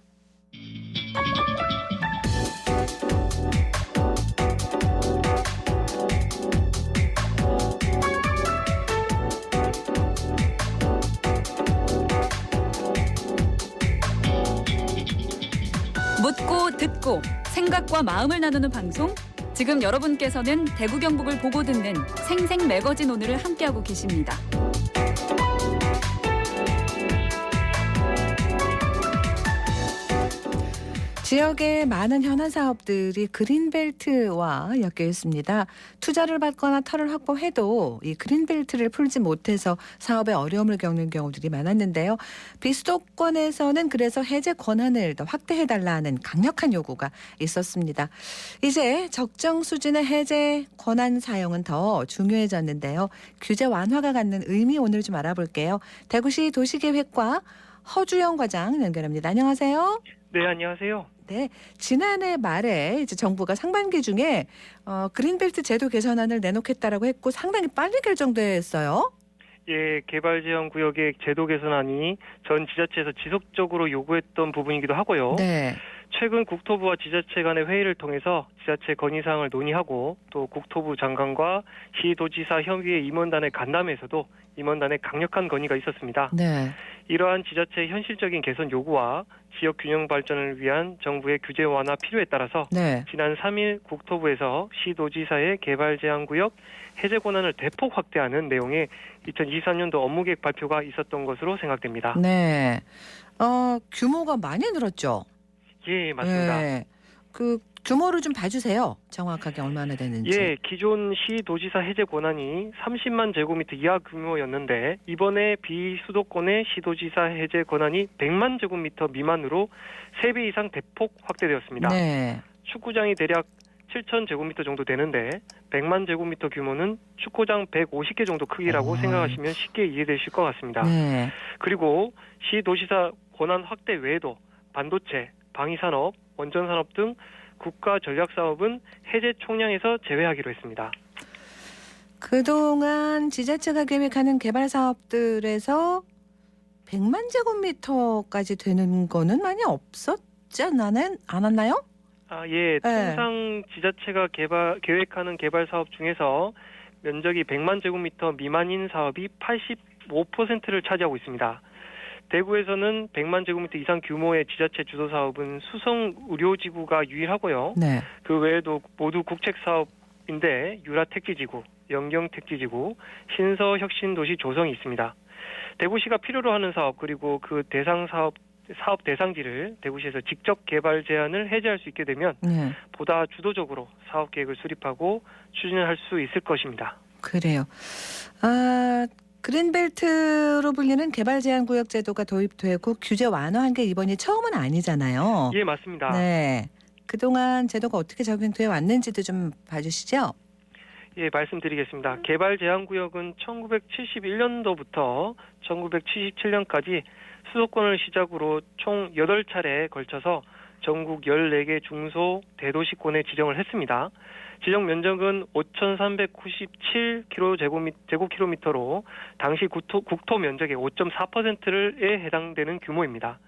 듣고 생각과 마음을 나누는 방송. 지금 여러분께서는 대구 경북을 보고 듣는 생생 매거진 오늘을 함께하고 계십니다. 지역의 많은 현안 사업들이 그린벨트와 엮여 있습니다. 투자를 받거나 터를 확보해도 이 그린벨트를 풀지 못해서 사업에 어려움을 겪는 경우들이 많았는데요. 비수도권에서는 그래서 해제 권한을 더 확대해달라는 강력한 요구가 있었습니다. 이제 적정 수준의 해제 권한 사용은 더 중요해졌는데요. 규제 완화가 갖는 의미 오늘 좀 알아볼게요. 대구시 도시계획과 허주영 과장 연결합니다. 안녕하세요. 네, 안녕하세요. 네, 지난해 말에 이제 정부가 상반기 중에 그린벨트 제도 개선안을 내놓겠다라고 했고 상당히 빨리 결정됐어요. 예, 개발제한구역의 제도 개선안이 전 지자체에서 지속적으로 요구했던 부분이기도 하고요. 네. 최근 국토부와 지자체 간의 회의를 통해서 지자체 건의사항을 논의하고 또 국토부 장관과 시도지사 협의회 임원단의 간담회에서도 임원단의 강력한 건의가 있었습니다. 네. 이러한 지자체의 현실적인 개선 요구와 지역 균형 발전을 위한 정부의 규제 완화 필요에 따라서 네. 지난 3일 국토부에서 시도지사의 개발제한구역 해제 권한을 대폭 확대하는 내용의 2023년도 업무계획 발표가 있었던 것으로 생각됩니다. 네. 규모가 많이 늘었죠? 예, 맞습니다. 네. 그 규모를 좀 봐주세요. 정확하게 얼마나 되는지. 예, 기존 시도지사 해제 권한이 30만 제곱미터 이하 규모였는데 이번에 비수도권의 시도지사 해제 권한이 100만 제곱미터 미만으로 3배 이상 대폭 확대되었습니다. 네. 축구장이 대략 7천 제곱미터 정도 되는데 100만 제곱미터 규모는 축구장 150개 정도 크기라고 생각하시면 쉽게 이해되실 것 같습니다. 네. 그리고 시도지사 권한 확대 외에도 반도체, 방위산업, 원전산업 등 국가 전략사업은 해제 총량에서 제외하기로 했습니다. 그동안 지자체가 계획하는 개발 사업들에서 100만 제곱미터까지 되는 거는 많이 없었지 않았나요? 예, 통상 지자체가 계획하는 개발 사업 중에서 면적이 100만 제곱미터 미만인 사업이 85%를 차지하고 있습니다. 대구에서는 100만 제곱미터 이상 규모의 지자체 주도 사업은 수성의료지구가 유일하고요. 네. 그 외에도 모두 국책사업인데 유라택지지구, 영경택지지구, 신서혁신도시 조성이 있습니다. 대구시가 필요로 하는 사업 그리고 그 대상 사업 대상지를 대구시에서 직접 개발 제한을 해제할 수 있게 되면 네. 보다 주도적으로 사업 계획을 수립하고 추진할 수 있을 것입니다. 그래요. 그린벨트로 불리는 개발제한구역 제도가 도입되고 규제 완화한 게 이번이 처음은 아니잖아요. 예, 맞습니다. 네. 그동안 제도가 어떻게 적용되어 왔는지도 좀 봐주시죠. 예, 말씀드리겠습니다. 개발제한구역은 1971년도부터 1977년까지 수도권을 시작으로 총 8차례에 걸쳐서 전국 14개 중소 대도시권에 지정을 했습니다. 지정 면적은 5,397제곱킬로미터로 당시 국토 면적의 5.4%에 해당되는 규모입니다.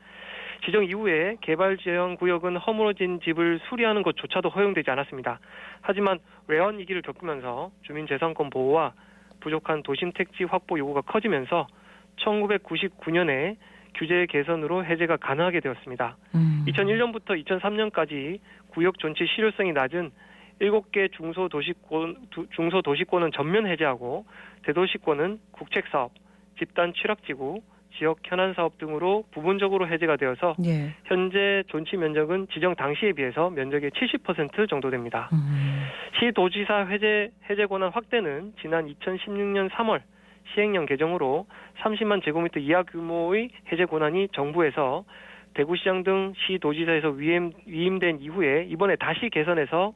지정 이후에 개발제한구역은 허물어진 집을 수리하는 것조차도 허용되지 않았습니다. 하지만 외환 위기를 겪으면서 주민재산권 보호와 부족한 도심택지 확보 요구가 커지면서 1999년에 규제 개선으로 해제가 가능하게 되었습니다. 2001년부터 2003년까지 구역 전체 실효성이 낮은 7개 중소도시권은 전면 해제하고 대도시권은 국책사업, 집단 취락지구, 지역 현안사업 등으로 부분적으로 해제가 되어서 예. 현재 존치 면적은 지정 당시에 비해서 면적의 70% 정도 됩니다. 시도지사 해제 권한 확대는 지난 2016년 3월 시행령 개정으로 30만 제곱미터 이하 규모의 해제 권한이 정부에서 대구시장 등 시도지사에서 위임된 이후에 이번에 다시 개선해서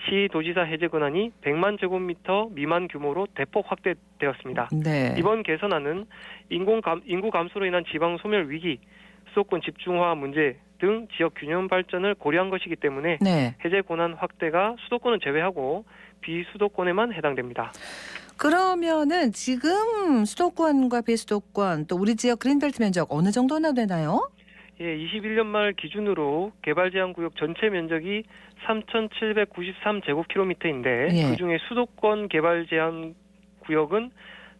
시도지사 해제 권한이 100만 제곱미터 미만 규모로 대폭 확대되었습니다. 네. 이번 개선안은 인구 감소로 인한 지방 소멸 위기, 수도권 집중화 문제 등 지역 균형 발전을 고려한 것이기 때문에 네. 해제 권한 확대가 수도권은 제외하고 비수도권에만 해당됩니다. 그러면은 지금 수도권과 비수도권 또 우리 지역 그린벨트 면적 어느 정도나 되나요? 예, 21년 말 기준으로 개발제한구역 전체 면적이 3,793제곱킬로미터인데 예. 그중에 수도권 개발제한구역은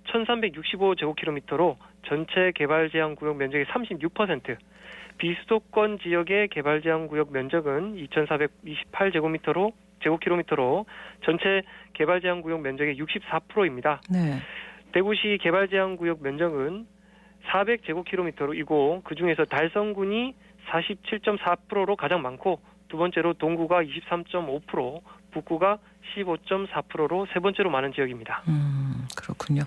1,365제곱킬로미터로 전체 개발제한구역 면적의 36%, 비수도권 지역의 개발 제한 구역 면적은 2,428제곱킬로미터로 전체 개발 제한 구역 면적의 64%입니다. 네. 대구시 개발 제한 구역 면적은 400제곱킬로미터이고 그중에서 달성군이 47.4%로 가장 많고 두 번째로 동구가 23.5%, 북구가 15.4%로 세 번째로 많은 지역입니다. 그렇군요.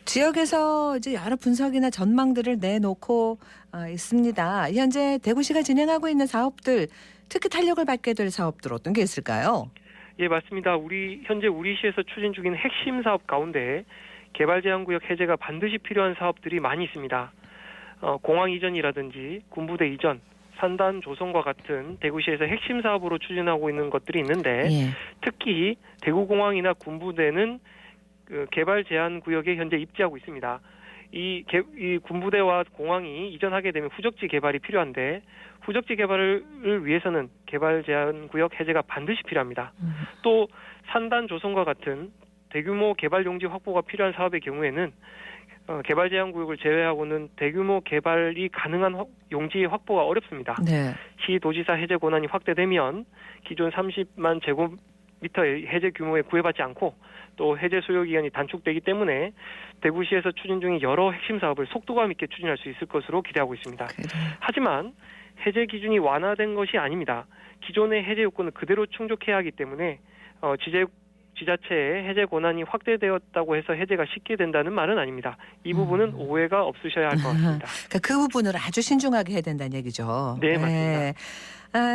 지역에서 이제 여러 분석이나 전망들을 내놓고 있습니다. 현재 대구시가 진행하고 있는 사업들, 특히 탄력을 받게 될 사업들 어떤 게 있을까요? 예, 맞습니다. 현재 우리 시에서 추진 중인 핵심 사업 가운데 개발 제한 구역 해제가 반드시 필요한 사업들이 많이 있습니다. 공항 이전이라든지 군부대 이전, 산단 조성과 같은 대구시에서 핵심 사업으로 추진하고 있는 것들이 있는데 특히 대구공항이나 군부대는 개발 제한 구역에 현재 입지하고 있습니다. 이 군부대와 공항이 이전하게 되면 후적지 개발이 필요한데 후적지 개발을 위해서는 개발 제한 구역 해제가 반드시 필요합니다. 또 산단 조성과 같은 대규모 개발 용지 확보가 필요한 사업의 경우에는 개발 제한 구역을 제외하고는 대규모 개발이 가능한 용지 확보가 어렵습니다. 네. 시도지사 해제 권한이 확대되면 기존 30만 제곱미터의 해제 규모에 구애받지 않고 또 해제 소요 기간이 단축되기 때문에 대구시에서 추진 중인 여러 핵심 사업을 속도감 있게 추진할 수 있을 것으로 기대하고 있습니다. 하지만 해제 기준이 완화된 것이 아닙니다. 기존의 해제 요건을 그대로 충족해야 하기 때문에 지자체의 해제 권한이 확대되었다고 해서 해제가 쉽게 된다는 말은 아닙니다. 이 부분은 오해가 없으셔야 할 것 같습니다. 그러니까 그 부분을 아주 신중하게 해야 된다는 얘기죠. 네, 맞습니다.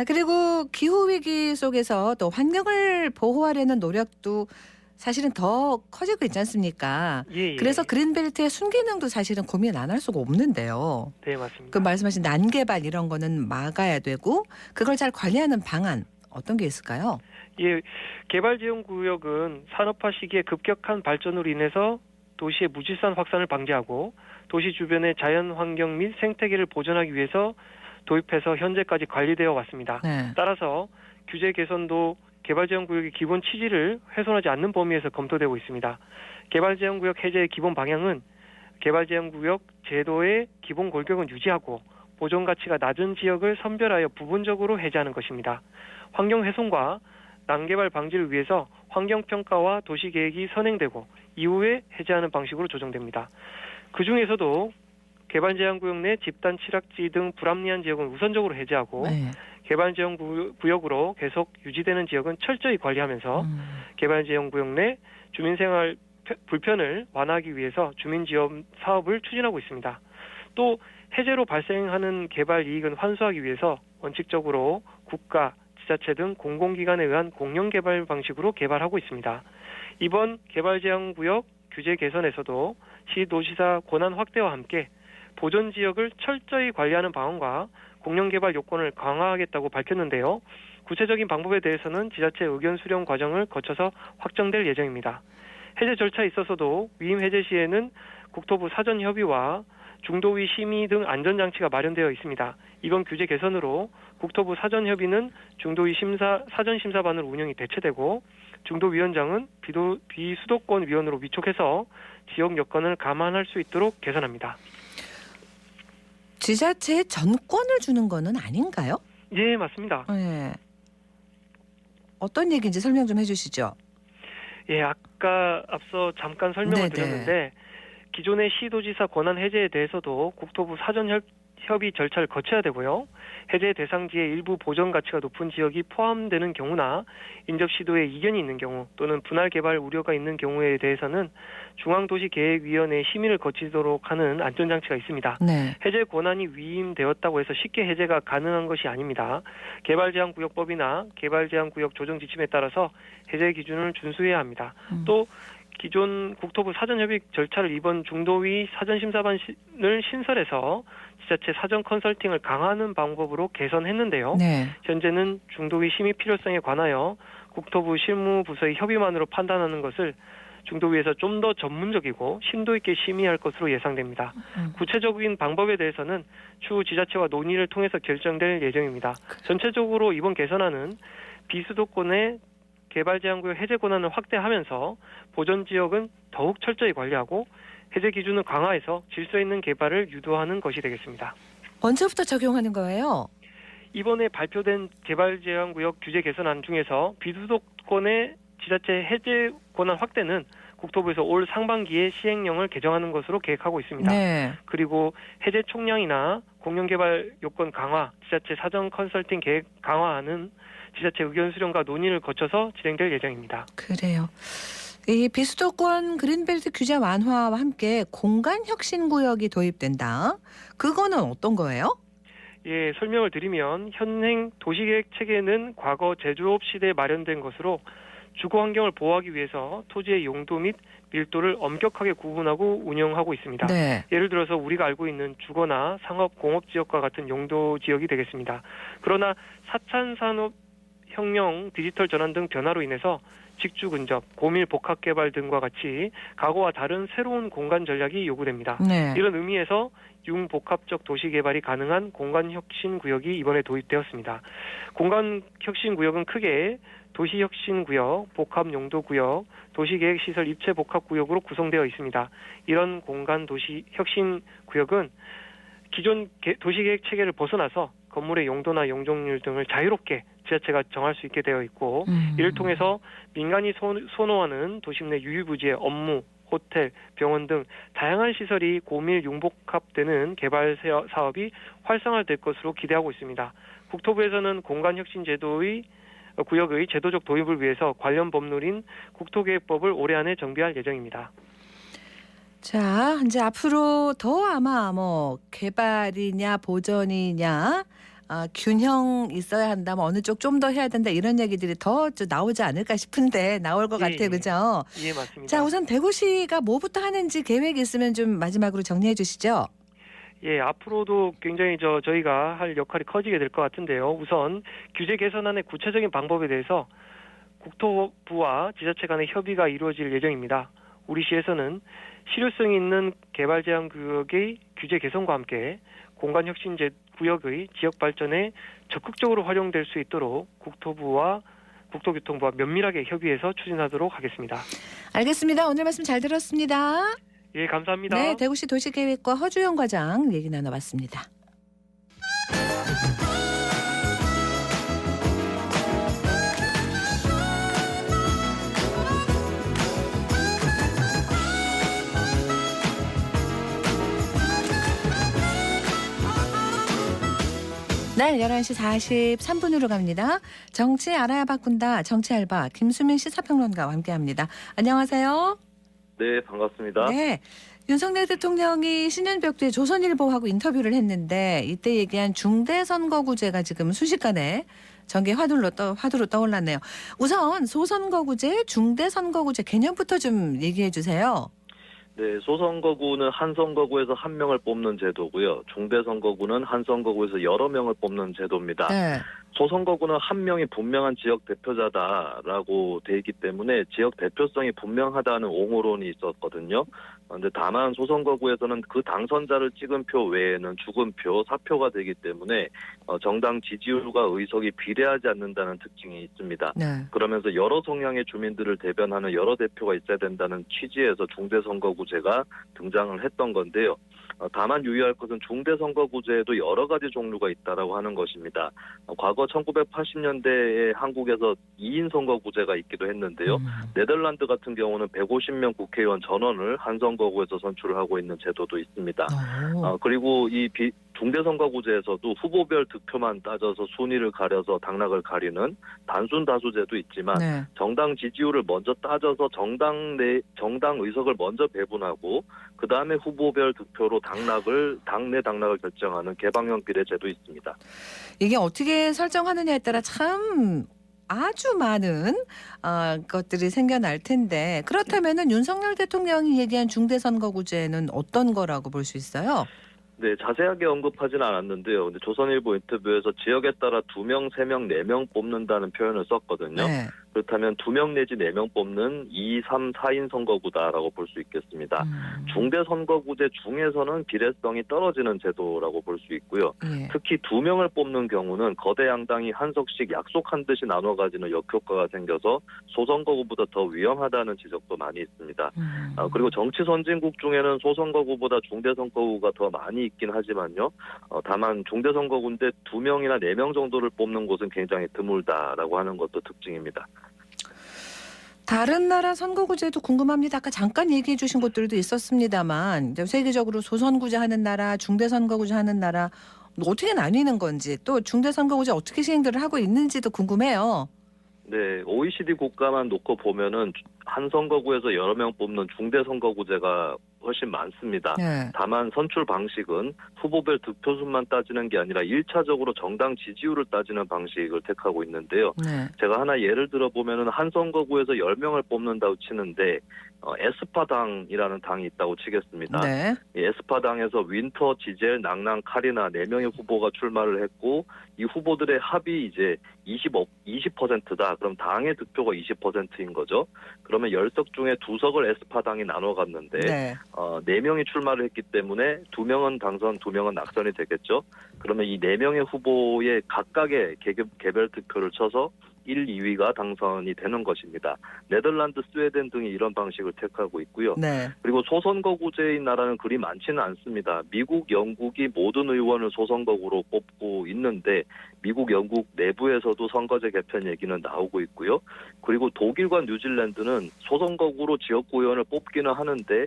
그리고 기후위기 속에서 또 환경을 보호하려는 노력도 사실은 더 커지고 있지 않습니까? 예. 그래서 그린벨트의 순기능도 사실은 고민 안 할 수가 없는데요. 네, 맞습니다. 그 말씀하신 난개발 이런 거는 막아야 되고 그걸 잘 관리하는 방안 어떤 게 있을까요? 예, 개발 제한 구역은 산업화 시기의 급격한 발전으로 인해서 도시의 무질서한 확산을 방지하고 도시 주변의 자연 환경 및 생태계를 보존하기 위해서 도입해서 현재까지 관리되어 왔습니다. 네. 따라서 규제 개선도 개발 제한 구역의 기본 취지를 훼손하지 않는 범위에서 검토되고 있습니다. 개발 제한 구역 해제의 기본 방향은 개발 제한 구역 제도의 기본 골격은 유지하고 보존 가치가 낮은 지역을 선별하여 부분적으로 해제하는 것입니다. 환경 훼손과 난개발 방지를 위해서 환경평가와 도시계획이 선행되고 이후에 해제하는 방식으로 조정됩니다. 그중에서도 개발 제한 구역 내 집단 취락지 등 불합리한 지역은 우선적으로 해제하고 개발 제한 구역으로 계속 유지되는 지역은 철저히 관리하면서 개발 제한 구역 내 주민생활 불편을 완화하기 위해서 주민지원 사업을 추진하고 있습니다. 또 해제로 발생하는 개발 이익은 환수하기 위해서 원칙적으로 국가, 지자체 등 공공기관에 의한 공영개발 방식으로 개발하고 있습니다. 이번 개발 제한 구역 규제 개선에서도 시도지사 권한 확대와 함께 보존 지역을 철저히 관리하는 방안과 공영개발 요건을 강화하겠다고 밝혔는데요. 구체적인 방법에 대해서는 지자체 의견 수렴 과정을 거쳐서 확정될 예정입니다. 해제 절차에 있어서도 위임 해제 시에는 국토부 사전 협의와 중도위 심의 등 안전장치가 마련되어 있습니다. 이번 규제 개선으로 국토부 사전 협의는 중도위 사전 심사반으로 운영이 대체되고 중도위원장은 비수도권 위원으로 위촉해서 지역 여건을 감안할 수 있도록 개선합니다. 지자체에 전권을 주는 거는 아닌가요? 예, 맞습니다. 네. 어떤 얘기인지 설명 좀 해주시죠. 예, 아까 앞서 잠깐 설명을 드렸는데 기존의 시도지사 권한 해제에 대해서도 국토부 사전 협의 절차를 거쳐야 되고요. 해제 대상지의 일부 보전 가치가 높은 지역이 포함되는 경우나 인접시도에 이견이 있는 경우 또는 분할 개발 우려가 있는 경우에 대해서는 중앙도시계획위원회 심의를 거치도록 하는 안전장치가 있습니다. 네. 해제 권한이 위임되었다고 해서 쉽게 해제가 가능한 것이 아닙니다. 개발제한구역법이나 개발제한구역 조정지침에 따라서 해제 기준을 준수해야 합니다. 또 기존 국토부 사전협의 절차를 이번 중도위 사전심사반을 신설해서 지자체 사전 컨설팅을 강화하는 방법으로 개선했는데요. 네. 현재는 중도위 심의 필요성에 관하여 국토부 실무부서의 협의만으로 판단하는 것을 중도위에서 좀 더 전문적이고 심도 있게 심의할 것으로 예상됩니다. 구체적인 방법에 대해서는 추후 지자체와 논의를 통해서 결정될 예정입니다. 전체적으로 이번 개선안은 비수도권의 개발제한구역 해제 권한을 확대하면서 보전 지역은 더욱 철저히 관리하고 해제 기준을 강화해서 질서 있는 개발을 유도하는 것이 되겠습니다. 언제부터 적용하는 거예요? 이번에 발표된 개발제한구역 규제 개선안 중에서 비수도권의 지자체 해제 권한 확대는 국토부에서 올 상반기에 시행령을 개정하는 것으로 계획하고 있습니다. 네. 그리고 해제 총량이나 공영개발 요건 강화, 지자체 사전 컨설팅 계획 강화하는 지자체 의견 수렴과 논의를 거쳐서 진행될 예정입니다. 그래요. 이 비수도권 그린벨트 규제 완화와 함께 공간혁신구역이 도입된다. 그거는 어떤 거예요? 예, 설명을 드리면 현행 도시계획 체계는 과거 제조업 시대에 마련된 것으로 주거 환경을 보호하기 위해서 토지의 용도 및 밀도를 엄격하게 구분하고 운영하고 있습니다. 네. 예를 들어서 우리가 알고 있는 주거나 상업, 공업 지역과 같은 용도 지역이 되겠습니다. 그러나 4차 산업혁명, 디지털 전환 등 변화로 인해서 직주 근접, 고밀 복합 개발 등과 같이 과거와 다른 새로운 공간 전략이 요구됩니다. 네. 이런 의미에서 융복합적 도시 개발이 가능한 공간혁신구역이 이번에 도입되었습니다. 공간혁신구역은 크게 도시혁신구역, 복합용도구역, 도시계획시설 입체복합구역으로 구성되어 있습니다. 이런 공간 도시혁신구역은 기존 도시계획 체계를 벗어나서 건물의 용도나 용적률 등을 자유롭게 지자체가 정할 수 있게 되어 있고 이를 통해서 민간이 선호하는 도심 내 유일부지의 업무, 호텔, 병원 등 다양한 시설이 고밀 융복합되는 개발 사업이 활성화될 것으로 기대하고 있습니다. 국토부에서는 공간혁신제도의 구역의 제도적 도입을 위해서 관련 법률인 국토계획법을 올해 안에 정비할 예정입니다. 자, 이제 앞으로 더 아마 뭐 개발이냐 보전이냐 균형 있어야 한다, 뭐 어느 쪽 좀 더 해야 된다 이런 얘기들이 더 나오지 않을까 싶은데 나올 것 같아요. 그죠? 예, 맞습니다. 자, 우선 대구시가 뭐부터 하는지 계획 있으면 좀 마지막으로 정리해 주시죠. 예, 앞으로도 굉장히 저희가 할 역할이 커지게 될 것 같은데요. 우선 규제 개선안의 구체적인 방법에 대해서 국토부와 지자체 간의 협의가 이루어질 예정입니다. 우리 시에서는 실효성이 있는 개발 제한 구역의 규제 개선과 함께 공간혁신 구역의 지역 발전에 적극적으로 활용될 수 있도록 국토부와 국토교통부와 면밀하게 협의해서 추진하도록 하겠습니다. 알겠습니다. 오늘 말씀 잘 들었습니다. 예, 감사합니다. 네, 대구시 도시계획과 허주영 과장 얘기 나눠봤습니다. 네, 11시 43분으로 갑니다. 정치 알아야 바꾼다. 정치 알바 김수민 시사평론가와 함께합니다. 안녕하세요. 네, 반갑습니다. 네, 윤석열 대통령이 신년벽두에 조선일보하고 인터뷰를 했는데 이때 얘기한 중대선거구제가 지금 순식간에 전개 화두로 떠올랐네요. 우선 소선거구제, 중대선거구제 개념부터 좀 얘기해 주세요. 네, 소선거구는 한 선거구에서 한 명을 뽑는 제도고요. 중대선거구는 한 선거구에서 여러 명을 뽑는 제도입니다. 네. 소선거구는 한 명이 분명한 지역 대표자다라고 돼 있기 때문에 지역 대표성이 분명하다는 옹호론이 있었거든요. 그런데 다만 소선거구에서는 그 당선자를 찍은 표 외에는 죽은 표, 사표가 되기 때문에 정당 지지율과 의석이 비례하지 않는다는 특징이 있습니다. 네. 그러면서 여러 성향의 주민들을 대변하는 여러 대표가 있어야 된다는 취지에서 중대선거구제가 등장을 했던 건데요. 다만 유의할 것은 중대선거구제에도 여러 가지 종류가 있다라고 하는 것입니다. 과거 1980년대에 한국에서 2인 선거구제가 있기도 했는데요. 네덜란드 같은 경우는 150명 국회의원 전원을 한 선거구에서 선출을 하고 있는 제도도 있습니다. 그리고 이 중대선거구제에서도 후보별 득표만 따져서 순위를 가려서 당락을 가리는 단순 다수제도 있지만 네. 정당 지지율을 먼저 따져서 정당 의석을 먼저 배분하고 그 다음에 후보별 득표로 당내 당락을 결정하는 개방형 비례제도 있습니다. 이게 어떻게 설정하느냐에 따라 참 아주 많은 것들이 생겨날 텐데 그렇다면은 윤석열 대통령이 얘기한 중대선거구제는 어떤 거라고 볼 수 있어요? 네, 자세하게 언급하지는 않았는데요. 근데 조선일보 인터뷰에서 지역에 따라 2명, 3명, 4명 뽑는다는 표현을 썼거든요. 네. 그렇다면 2명 내지 4명 뽑는 2, 3, 4인 선거구다라고 볼 수 있겠습니다. 중대 선거구제 중에서는 비례성이 떨어지는 제도라고 볼 수 있고요. 특히 2명을 뽑는 경우는 거대 양당이 한 석씩 약속한 듯이 나눠 가지는 역효과가 생겨서 소선거구보다 더 위험하다는 지적도 많이 있습니다. 그리고 정치 선진국 중에는 소선거구보다 중대 선거구가 더 많이 있긴 하지만요. 다만 중대 선거구인데 2명이나 4명 정도를 뽑는 곳은 굉장히 드물다라고 하는 것도 특징입니다. 다른 나라 선거구제도 궁금합니다. 아까 잠깐 얘기해 주신 곳들도 있었습니다만 세계적으로 소선구제 하는 나라, 중대선거구제 하는 나라 어떻게 나뉘는 건지 또 중대선거구제 어떻게 시행들을 하고 있는지도 궁금해요. 네, OECD 국가만 놓고 보면은 한 선거구에서 여러 명 뽑는 중대선거구제가 훨씬 많습니다. 네. 다만 선출 방식은 후보별 득표수만 따지는 게 아니라 1차적으로 정당 지지율을 따지는 방식을 택하고 있는데요. 네. 제가 하나 예를 들어보면은 한 선거구에서 10명을 뽑는다고 치는데 에스파당이라는 당이 있다고 치겠습니다. 네. 이 에스파당에서 윈터, 지젤, 낭낭, 카리나 4명의 후보가 출마를 했고 이 후보들의 합이 이제 20%다. 그럼 당의 득표가 20%인 거죠. 그러면 10석 중에 2석을 에스파당이 나눠 갔는데 네. 4명이 출마를 했기 때문에 2명은 당선, 2명은 낙선이 되겠죠. 그러면 이 4명의 후보의 각각의 개별 득표를 쳐서 1, 2위가 당선이 되는 것입니다. 네덜란드, 스웨덴 등이 이런 방식을 택하고 있고요. 네. 그리고 소선거구제인 나라는 그리 많지는 않습니다. 미국, 영국이 모든 의원을 소선거구로 뽑고 있는데 미국, 영국 내부에서도 선거제 개편 얘기는 나오고 있고요. 그리고 독일과 뉴질랜드는 소선거구로 지역구 의원을 뽑기는 하는데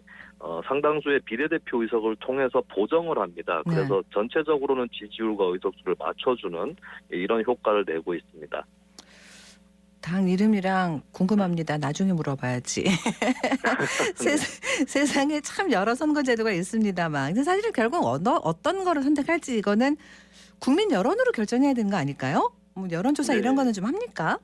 상당수의 비례대표 의석을 통해서 보정을 합니다. 그래서 전체적으로는 지지율과 의석수를 맞춰주는 이런 효과를 내고 있습니다. 당 이름이랑 궁금합니다. 나중에 물어봐야지. 세상에 참 여러 선거제도가 있습니다만 근데 사실은 결국 어떤 거를 선택할지 이거는 국민 여론으로 결정해야 되는 거 아닐까요? 뭐 여론조사 이런 거는 좀 합니까?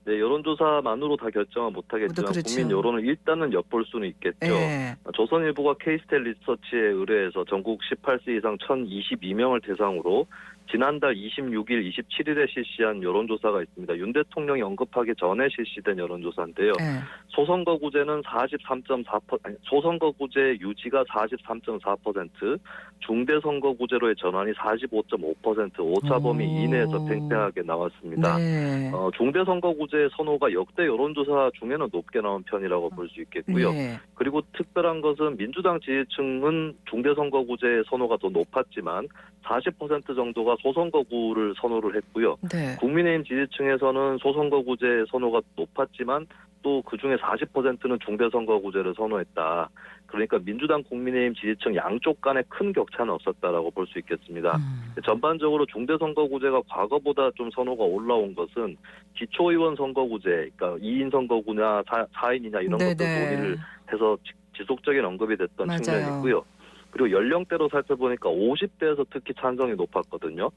네, 여론조사만으로 다 결정은 못하겠지만 그렇죠. 국민 여론을 일단은 엿볼 수는 있겠죠. 네. 조선일보가 K스텔 리서치에 의뢰해서 전국 18세 이상 1,022명을 대상으로 지난달 26일, 27일에 실시한 여론조사가 있습니다. 윤 대통령이 언급하기 전에 실시된 여론조사인데요. 네. 소선거구제는 43.4%, 소선거구제 유지가 43.4%, 중대선거구제로의 전환이 45.5%, 오차범위 이내에서 팽팽하게 나왔습니다. 네. 중대선거구제 선호가 역대 여론조사 중에는 높게 나온 편이라고 볼 수 있겠고요. 네. 그리고 특별한 것은 민주당 지지층은 중대선거구제 선호가 더 높았지만 40% 정도가 소선거구를 선호를 했고요. 네. 국민의힘 지지층에서는 소선거구제 선호가 높았지만 또 그중에 40%는 중대선거구제를 선호했다. 그러니까 민주당 국민의힘 지지층 양쪽 간에 큰 격차는 없었다라고 볼 수 있겠습니다. 전반적으로 중대선거구제가 과거보다 좀 선호가 올라온 것은 기초의원 선거구제, 그러니까 2인 선거구냐 4인이냐 이런 것들 논의를 해서 지속적인 언급이 됐던 맞아요. 측면이 있고요. 그리고 연령대로 살펴보니까 50대에서 특히 찬성이 높았거든요.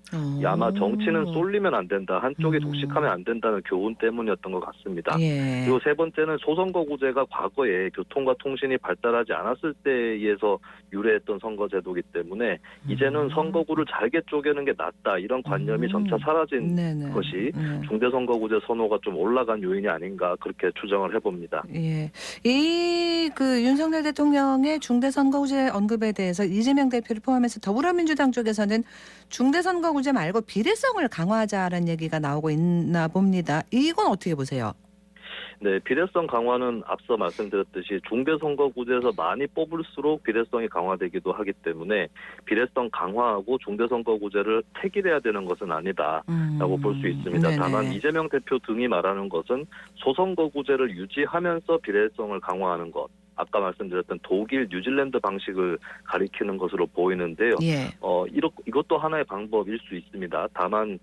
아마 정치는 쏠리면 안 된다. 한쪽이 독식하면 안 된다는 교훈 때문이었던 것 같습니다. 예. 그리고 세 번째는 소선거구제가 과거에 교통과 통신이 발달하지 않았을 때에서 유래했던 선거제도이기 때문에 이제는 선거구를 잘게 쪼개는 게 낫다. 이런 관념이 점차 사라진 것이 중대선거구제 선호가 좀 올라간 요인이 아닌가 그렇게 추정을 해봅니다. 예. 그 윤석열 대통령의 중대선거구제 언급에 대해서 이재명 대표를 포함해서 더불어민주당 쪽에서는 중대선거구제 말고 비례성을 강화하자라는 얘기가 나오고 있나 봅니다. 이건 어떻게 보세요? 네, 비례성 강화는 앞서 말씀드렸듯이 중대선거구제에서 많이 뽑을수록 비례성이 강화되기도 하기 때문에 비례성 강화하고 중대선거구제를 폐기해야 되는 것은 아니다라고 볼 수 있습니다. 네네. 다만 이재명 대표 등이 말하는 것은 소선거구제를 유지하면서 비례성을 강화하는 것. 아까 말씀드렸던 독일, 뉴질랜드 방식을 가리키는 것으로 보이는데요. 예. 이것도 하나의 방법일 수 있습니다. 다만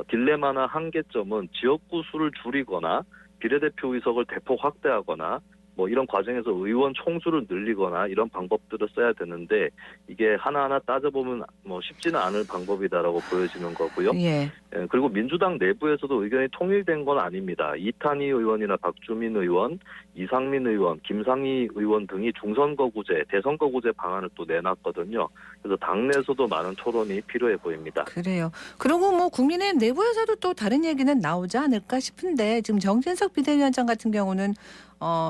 딜레마나 한계점은 지역구 수를 줄이거나 비례대표 의석을 대폭 확대하거나 뭐 이런 과정에서 의원 총수를 늘리거나 이런 방법들을 써야 되는데 이게 하나하나 따져보면 뭐 쉽지는 않을 방법이다라고 보여지는 거고요. 예. 그리고 민주당 내부에서도 의견이 통일된 건 아닙니다. 이탄희 의원이나 박주민 의원, 이상민 의원, 김상희 의원 등이 중선거구제, 대선거구제 방안을 또 내놨거든요. 그래서 당내에서도 많은 토론이 필요해 보입니다. 그래요. 그리고 뭐 국민의힘 내부에서도 또 다른 얘기는 나오지 않을까 싶은데 지금 정진석 비대위원장 같은 경우는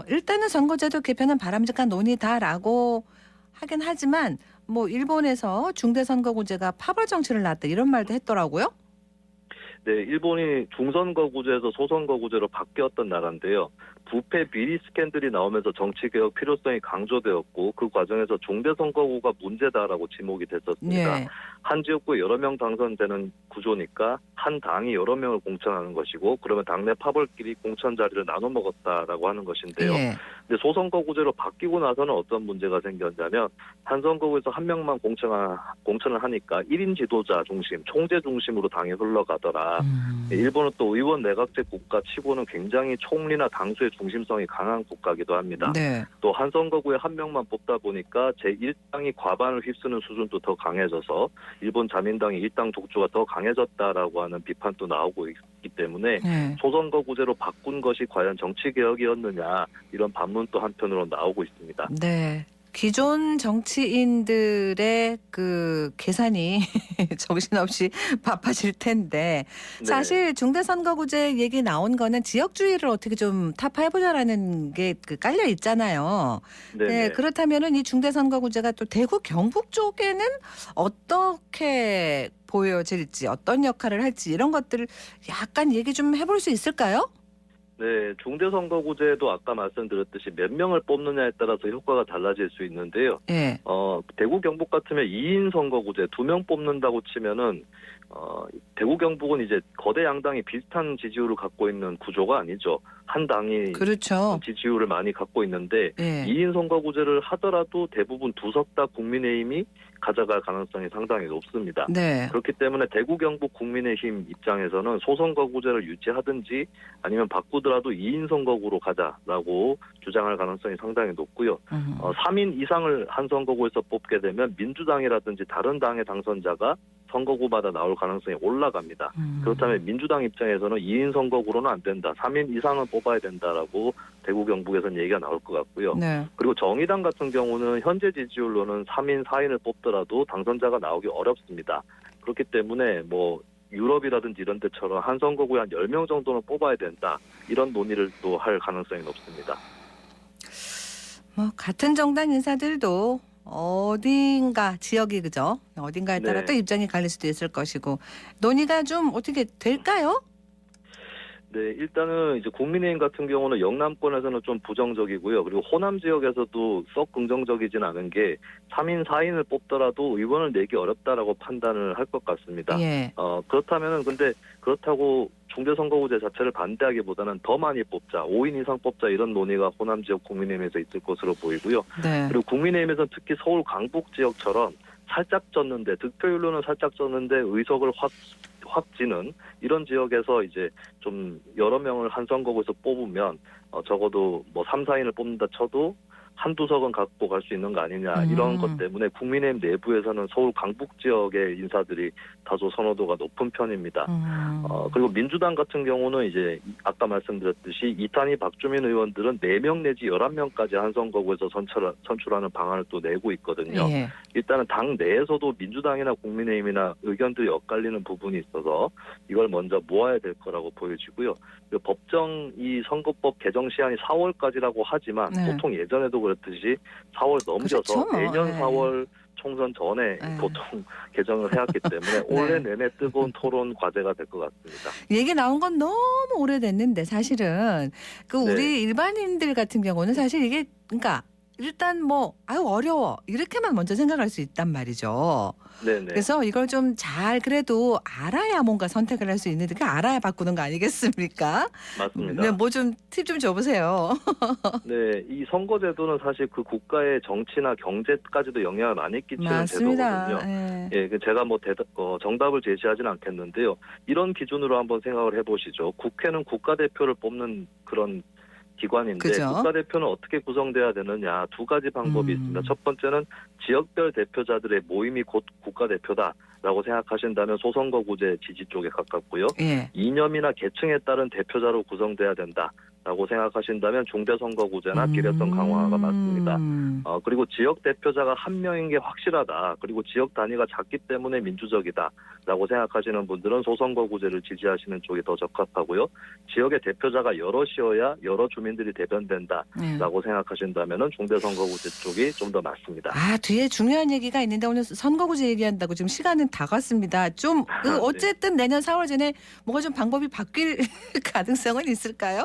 일단은 선거제도 개편은 바람직한 논의다라고 하긴 하지만 뭐 일본에서 중대선거구제가 파벌 정치를 낳았다 이런 말도 했더라고요. 네, 일본이 중선거구제에서 소선거구제로 바뀌었던 나라인데요. 부패 비리 스캔들이 나오면서 정치개혁 필요성이 강조되었고 그 과정에서 중대선거구가 문제다라고 지목이 됐었습니다. 예. 한 지역구에 여러 명 당선되는 구조니까 한 당이 여러 명을 공천하는 것이고 그러면 당내 파벌끼리 공천 자리를 나눠 먹었다라고 하는 것인데요. 예. 근데 소선거구제로 바뀌고 나서는 어떤 문제가 생겼냐면 한 선거구에서 한 명만 공천을 하니까 1인 지도자 중심, 총재 중심으로 당이 흘러가더라. 일본은 또 의원 내각제 국가 치고는 굉장히 총리나 당수의 중심성이 강한 국가이기도 합니다. 네. 또 한 선거구에 한 명만 뽑다 보니까 제1당이 과반을 휩쓰는 수준도 더 강해져서 일본 자민당의 일당 독주가 더 강해졌다라고 하는 비판도 나오고 있기 때문에 소선거구제로 바꾼 것이 과연 정치개혁이었느냐 이런 반문도 한편으로 나오고 있습니다. 네. 기존 정치인들의 그 계산이 정신없이 바빠질 텐데 사실 중대선거구제 얘기 나온 거는 지역주의를 어떻게 좀 타파해보자라는 게 깔려 있잖아요. 네, 그렇다면은 이 중대선거구제가 또 대구 경북 쪽에는 어떻게 보여질지 어떤 역할을 할지 이런 것들을 약간 얘기 좀 해볼 수 있을까요? 네, 중대선거구제도 아까 말씀드렸듯이 몇 명을 뽑느냐에 따라서 효과가 달라질 수 있는데요. 네. 대구 경북 같으면 2인 선거구제 2명 뽑는다고 치면은 대구 경북은 이제 거대 양당이 비슷한 지지율을 갖고 있는 구조가 아니죠. 한 당이 그렇죠. 지지율을 많이 갖고 있는데 예. 2인 선거구제를 하더라도 대부분 두 석 다 국민의힘이 가져갈 가능성이 상당히 높습니다. 네. 그렇기 때문에 대구 경북 국민의힘 입장에서는 소선거구제를 유지하든지 아니면 바꾸더라도 2인 선거구로 가자라고 주장할 가능성이 상당히 높고요. 3인 이상을 한 선거구에서 뽑게 되면 민주당이라든지 다른 당의 당선자가 선거구마다 나올 가능성이 올라갑니다. 그렇다면 민주당 입장에서는 2인 선거구로는 안 된다. 3인 이상은 뽑아야 된다라고 대구 경북에서는 얘기가 나올 것 같고요. 네. 그리고 정의당 같은 경우는 현재 지지율로는 3인 4인을 뽑더라도 당선자가 나오기 어렵습니다. 그렇기 때문에 뭐 유럽이라든지 이런 데처럼 한 선거구에 한 10명 정도는 뽑아야 된다. 이런 논의를 또 할 가능성이 높습니다. 뭐 같은 정당 인사들도 어딘가 지역이 그죠? 어딘가에 따라 또 입장이 갈릴 수도 있을 것이고 논의가 좀 어떻게 될까요? 네, 일단은 이제 국민의힘 같은 경우는 영남권에서는 좀 부정적이고요. 그리고 호남 지역에서도 썩 긍정적이진 않은 게 3인 4인을 뽑더라도 의원을 내기 어렵다라고 판단을 할 것 같습니다. 예. 그렇다면은 근데 그렇다고 중대선거구제 자체를 반대하기보다는 더 많이 뽑자, 5인 이상 뽑자 이런 논의가 호남 지역 국민의힘에서 있을 것으로 보이고요. 네. 그리고 국민의힘에서는 특히 서울 강북 지역처럼 살짝 졌는데 득표율로는 살짝 졌는데 의석을 확지는 이런 지역에서 이제 좀 여러 명을 한 선거구에서 뽑으면 적어도 뭐 3, 4인을 뽑는다 쳐도 한두 석은 갖고 갈 수 있는 거 아니냐 이런 것 때문에 국민의힘 내부에서는 서울 강북 지역의 인사들이 다소 선호도가 높은 편입니다. 그리고 민주당 같은 경우는 이제 아까 말씀드렸듯이 이탄희 박주민 의원들은 4명 내지 11명까지 한 선거구에서 선출하는 방안을 또 내고 있거든요. 예. 일단은 당 내에서도 민주당이나 국민의힘이나 의견들이 엇갈리는 부분이 있어서 이걸 먼저 모아야 될 거라고 보여지고요. 법정 이 선거법 개정 시한이 4월까지라고 하지만 보통 예전에도 그랬듯이 4월 넘겨서 그렇죠, 뭐. 내년 4월 총선 전에 보통 개정을 해왔기 때문에 올해 내내 뜨거운 토론 과제가 될 것 같습니다. 얘기 나온 건 너무 오래됐는데 사실은 우리 일반인들 같은 경우는 사실 이게 그러니까 일단 뭐 어려워 이렇게만 먼저 생각할 수 있단 말이죠. 네네. 그래서 이걸 좀 잘 그래도 알아야 뭔가 선택을 할 수 있는데 그 알아야 바꾸는 거 아니겠습니까? 맞습니다. 네, 뭐 좀 팁 좀 줘보세요. 네, 이 선거제도는 사실 그 국가의 정치나 경제까지도 영향을 많이 끼치는 맞습니다. 제도거든요. 예, 제가 뭐 정답을 제시하지는 않겠는데요. 이런 기준으로 한번 생각을 해보시죠. 국회는 국가대표를 뽑는 그런 기관인데 그죠? 국가대표는 어떻게 구성돼야 되느냐 두 가지 방법이 있습니다. 첫 번째는 지역별 대표자들의 모임이 곧 국가대표다라고 생각하신다면 소선거구제 지지 쪽에 가깝고요. 예. 이념이나 계층에 따른 대표자로 구성돼야 된다라고 생각하신다면 중대선거구제나 비례성 강화가 맞습니다. 그리고 지역 대표자가 한 명인 게 확실하다. 그리고 지역 단위가 작기 때문에 민주적이다라고 생각하시는 분들은 소선거구제를 지지하시는 쪽이 더 적합하고요. 지역의 대표자가 여럿이어야 여러 주민들이 대변된다라고 생각하신다면은 중대선거구제 쪽이 좀 더 맞습니다. 아, 뒤에 중요한 얘기가 있는데 오늘 선거구제 얘기한다고 지금 시간은 다 갔습니다. 좀 어쨌든 내년 4월 전에 뭐가 좀 방법이 바뀔 가능성은 있을까요?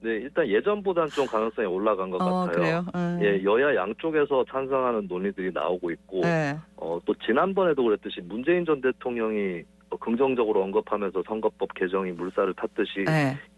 네, 일단 예전보다는 좀 가능성이 올라간 것 같아요. 그래요? 예, 여야 양쪽에서 찬성하는 논의들이 나오고 있고, 또 지난번에도 그랬듯이 문재인 전 대통령이 긍정적으로 언급하면서 선거법 개정이 물살을 탔듯이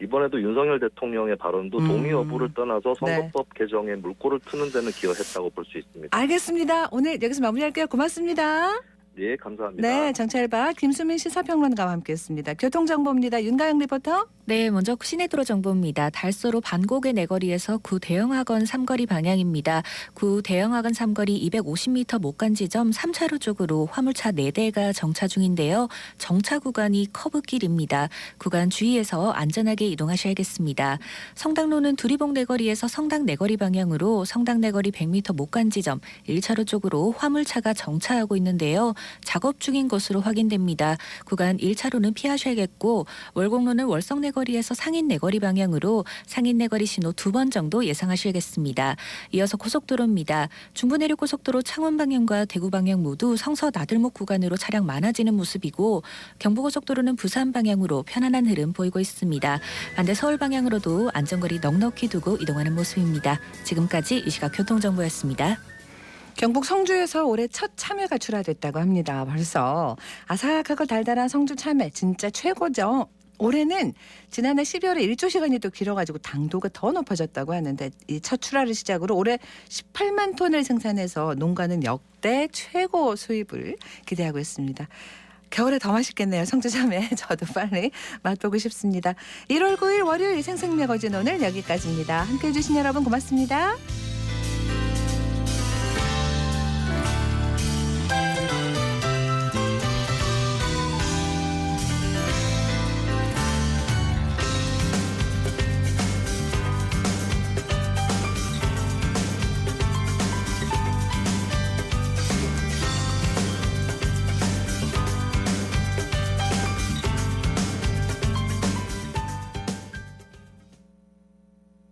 이번에도 윤석열 대통령의 발언도 동의 여부를 떠나서 선거법 개정에 물꼬를 트는 데는 기여했다고 볼 수 있습니다. 알겠습니다. 오늘 여기서 마무리할게요. 고맙습니다. 네, 감사합니다. 네, 정찰바 김수민 시사평론가와 함께했습니다. 교통정보입니다. 윤가영 리포터. 네, 먼저 시내도로 정보입니다. 달서로 반곡의 내거리에서 구 대형학원 3거리 방향입니다. 구 대형학원 3거리 250m 못 간 지점 3차로 쪽으로 화물차 4대가 정차 중인데요. 정차 구간이 커브길입니다. 구간 주의해서 안전하게 이동하셔야겠습니다. 성당로는 두리봉 내거리에서 성당 내거리 방향으로 성당 내거리 100m 못 간 지점 1차로 쪽으로 화물차가 정차하고 있는데요. 작업 중인 것으로 확인됩니다. 구간 1차로는 피하셔야겠고 월곡로는 월성 내거리에서 상인 내거리 방향으로 상인 내거리 신호 2번 정도 예상하셔야겠습니다. 이어서 고속도로입니다. 중부내륙고속도로 창원 방향과 대구 방향 모두 성서 나들목 구간으로 차량 많아지는 모습이고 경부고속도로는 부산 방향으로 편안한 흐름 보이고 있습니다. 반대 서울 방향으로도 안전거리 넉넉히 두고 이동하는 모습입니다. 지금까지 이 시각 교통정보였습니다. 경북 성주에서 올해 첫 참외가 출하됐다고 합니다. 벌써 아삭하고 달달한 성주 참외 진짜 최고죠. 올해는 지난해 12월에 일조 시간이 또 길어가지고 당도가 더 높아졌다고 하는데 이 첫 출하를 시작으로 올해 18만 톤을 생산해서 농가는 역대 최고 수입을 기대하고 있습니다. 겨울에 더 맛있겠네요. 성주 참외 저도 빨리 맛보고 싶습니다. 1월 9일 월요일 생생매거진 오늘 여기까지입니다. 함께해 주신 여러분 고맙습니다.